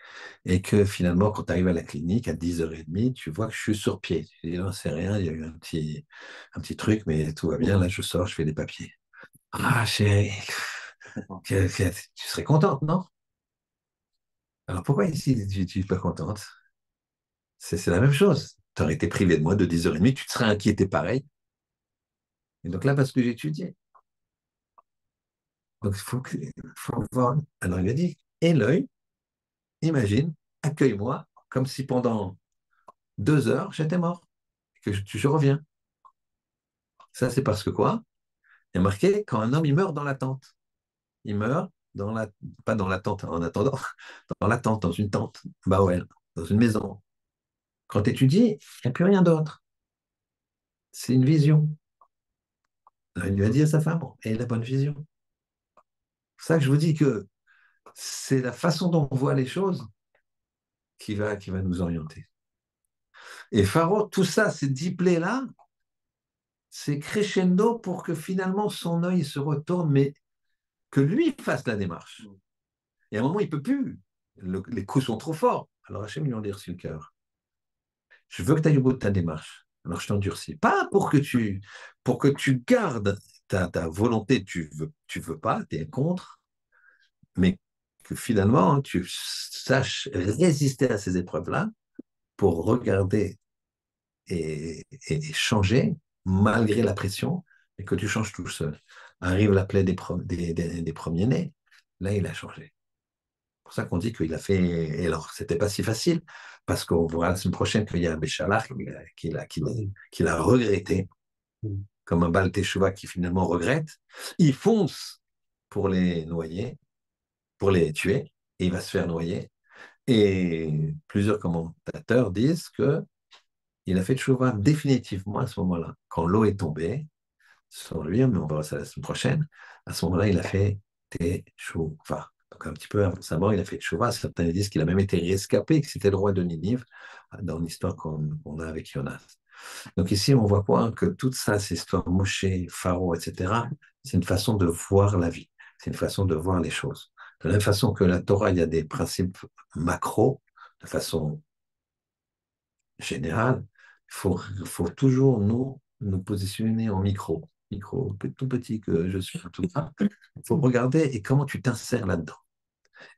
Et que finalement, quand tu arrives à la clinique à 10h30, tu vois que je suis sur pied. Tu dis, non, c'est rien, il y a eu un petit truc, mais tout va bien. Là, je sors, je fais des papiers. Ah, chérie, tu serais contente, non? Alors pourquoi ici, tu n'es pas contente? C'est la même chose. Tu aurais été privé de moi de 10h30, tu te serais inquiété pareil. Et donc là, parce que j'ai étudié. Donc faut voir. Alors il a dit, et l'œil, imagine, accueille-moi comme si pendant 2 heures, j'étais mort, que je reviens. Ça, c'est parce que quoi? Il y a marqué quand un homme il meurt dans la tente. Il meurt dans la, pas dans la tente en attendant, dans la tente, dans une tente, bah ouais, dans une maison. Quand tu étudies, il n'y a plus rien d'autre. C'est une vision. Alors, il lui a dit à sa femme, et la bonne vision. C'est ça que je vous dis que c'est la façon dont on voit les choses qui va nous orienter. Et Pharaon, tout ça, ces 10 plaies-là, c'est crescendo pour que finalement son œil se retourne, mais que lui fasse la démarche. Et à un moment, il ne peut plus. Les coups sont trop forts. Alors Hachem lui en dit sur le cœur. Je veux que tu ailles au bout de ta démarche. Alors je t'endurcis. Pas pour que tu gardes ta volonté, tu veux pas, tu es contre, mais que finalement, tu saches résister à ces épreuves-là pour regarder et changer malgré la pression et que tu changes tout seul. Arrive la plaie des premiers-nés. Là, il a changé. C'est pour ça qu'on dit qu'il a fait. Et alors, c'était pas si facile, parce qu'on verra la semaine prochaine qu'il y a un Béchalach qu'il a regretté, comme un Baal Teshuvah qui finalement regrette. Il fonce pour les noyer, pour les tuer, et il va se faire noyer. Et plusieurs commentateurs disent que il a fait Teshuvah définitivement à ce moment-là. Quand l'eau est tombée sur lui, mais on verra ça la semaine prochaine, à ce moment-là, il a fait Teshuvah. Donc un petit peu avant sa mort, il a fait Teshuvah. Certains disent qu'il a même été rescapé, que c'était le roi de Ninive, dans l'histoire qu'on a avec Jonas. Donc ici, on voit quoi? Que tout ça, ces histoires Moshe, Pharaon, etc., c'est une façon de voir la vie. C'est une façon de voir les choses. De la même façon que la Torah, il y a des principes macro, de façon générale, faut toujours nous positionner en micro. Micro, tout petit que je suis, tout ça. Il faut regarder et comment tu t'insères là-dedans.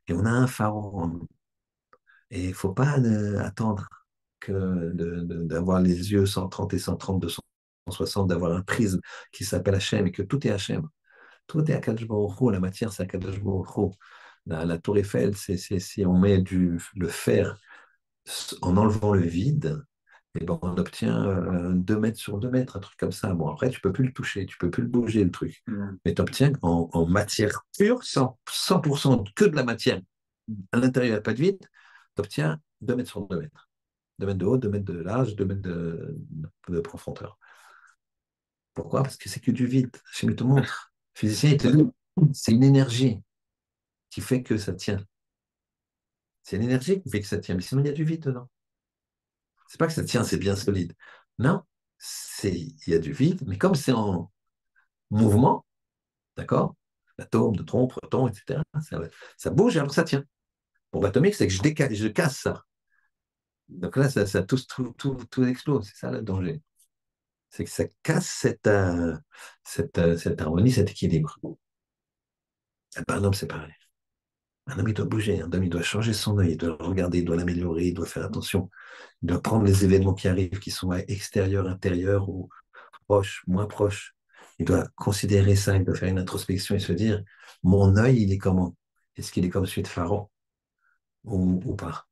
Et on a un pharaon en nous. Et il ne faut pas attendre d'avoir les yeux 130 et 130, 260, d'avoir un prisme qui s'appelle Hachem et que tout est Hachem. Tout est Akadosh Baruch Hu, la matière c'est Akadosh Baruch Hu. La tour Eiffel, si on met le fer en enlevant le vide, et ben on obtient 2 mètres sur 2 mètres, un truc comme ça. Bon, après, tu peux plus le toucher, tu peux plus le bouger, le truc. Mais tu obtiens en matière pure, 100% que de la matière. À l'intérieur, il n'y a pas de vide, tu obtiens 2 mètres sur 2 mètres. 2 mètres de haut, 2 mètres de large, 2 mètres de profondeur. Pourquoi? Parce que c'est que du vide. Je te montre. Le physicien, il te dit, c'est une énergie qui fait que ça tient. C'est l'énergie qui fait que ça tient. Mais sinon, il y a du vide dedans. C'est pas que ça tient, c'est bien solide. Non, il y a du vide, mais comme c'est en mouvement, d'accord? L'atome, le tronc, proton, etc., ça bouge et alors ça tient. Bombe atomique, c'est que je casse ça. Donc là, tout explose. C'est ça le danger. C'est que ça casse cette harmonie, cet équilibre. Et ben, un homme, c'est pareil. Un homme, il doit bouger. Un homme, il doit changer son œil. Il doit le regarder, il doit l'améliorer, il doit faire attention. Il doit prendre les événements qui arrivent, qui sont extérieurs, intérieurs ou proches, moins proches. Il doit considérer ça, il doit faire une introspection et se dire, mon œil, il est comment? Est-ce qu'il est comme celui de Pharaon ou pas?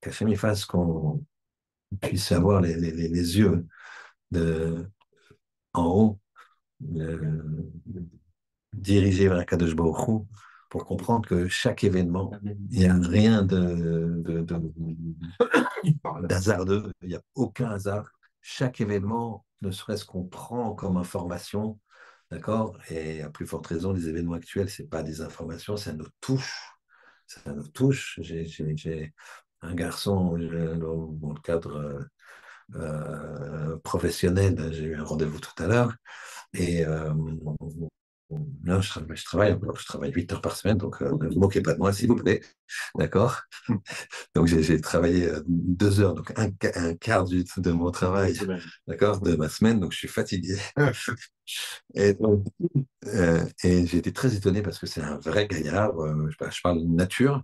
Qu'Hachem fasse qu'on puisse avoir les yeux en haut, dirigés vers Kadosh Baruch Hu, pour comprendre que chaque événement, il n'y a rien d'hasardeux, il n'y a aucun hasard. Chaque événement, ne serait-ce qu'on prend comme information, d'accord? Et à plus forte raison, les événements actuels, ce n'est pas des informations, ça nous touche. Ça nous touche. J'ai un garçon dans le cadre professionnel, j'ai eu un rendez-vous tout à l'heure, Et là, je travaille 8 heures par semaine, donc ne vous moquez pas de moi, s'il vous plaît. D'accord? Donc, j'ai travaillé 2 heures, donc un quart de mon travail, d'accord, de ma semaine, donc je suis fatigué. Et, et j'ai été très étonné parce que c'est un vrai gaillard. Je parle de nature,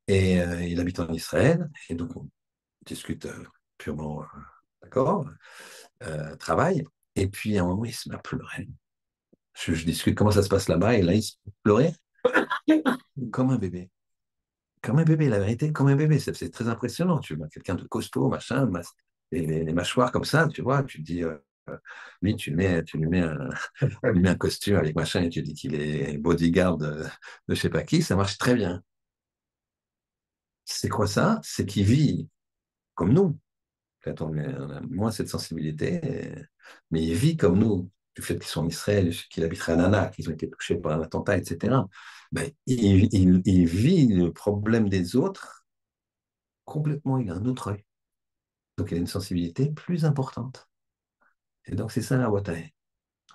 et il habite en Israël, et donc on discute purement, d'accord, travail. Et puis à un moment, il se met à pleurer. Je discute comment ça se passe là-bas, et là, il se met à pleurer comme un bébé. Comme un bébé, la vérité, comme un bébé. C'est très impressionnant. Tu vois, quelqu'un de costaud, machin, et les mâchoires comme ça, tu vois, tu te dis, lui, tu lui mets un costume avec machin et tu dis qu'il est bodyguard de je sais pas qui, ça marche très bien. C'est quoi ça? C'est qu'il vit comme nous. Quand on a moins cette sensibilité, mais il vit comme nous. Du fait qu'ils sont en Israël, qu'il habiterait à Nana, qu'ils ont été touchés par un attentat, etc. Ben, il vit le problème des autres complètement, il a un autre œil. Donc, il a une sensibilité plus importante. Et donc, c'est ça la Watae.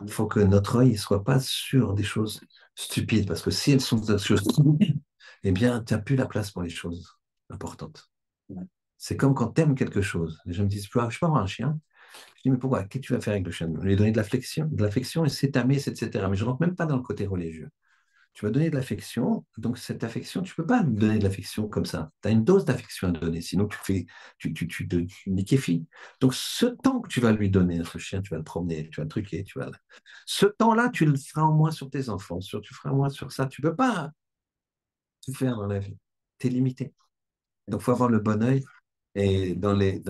Il faut que notre œil ne soit pas sur des choses stupides, parce que si elles sont des choses stupides, eh bien, tu n'as plus la place pour les choses importantes. C'est comme quand tu aimes quelque chose. Les gens me disent, je peux avoir un chien. Je dis, mais pourquoi? Qu'est-ce que tu vas faire avec le chien? Lui donner de l'affection et c'est ta messe, etc. Mais je ne rentre même pas dans le côté religieux. Tu vas donner de l'affection, donc cette affection, tu ne peux pas lui donner de l'affection comme ça. Tu as une dose d'affection à donner, sinon tu liquéfies. Donc ce temps que tu vas lui donner à ce chien, tu vas le promener, tu vas le truquer, ce temps-là, tu le feras en moins sur tes enfants, tu feras en moins sur ça. Tu ne peux pas tout faire dans la vie. Tu es limité. Donc il faut avoir le bon œil et dans les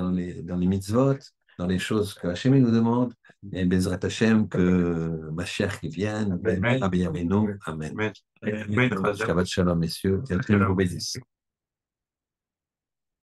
mitzvot, dans les choses que Hachem nous demande, et Bezrat Hachem, que Mashiach qui vienne, Rabbi Yaminu, Amen. Shabbat Shalom, messieurs, que Dieu vous bénisse.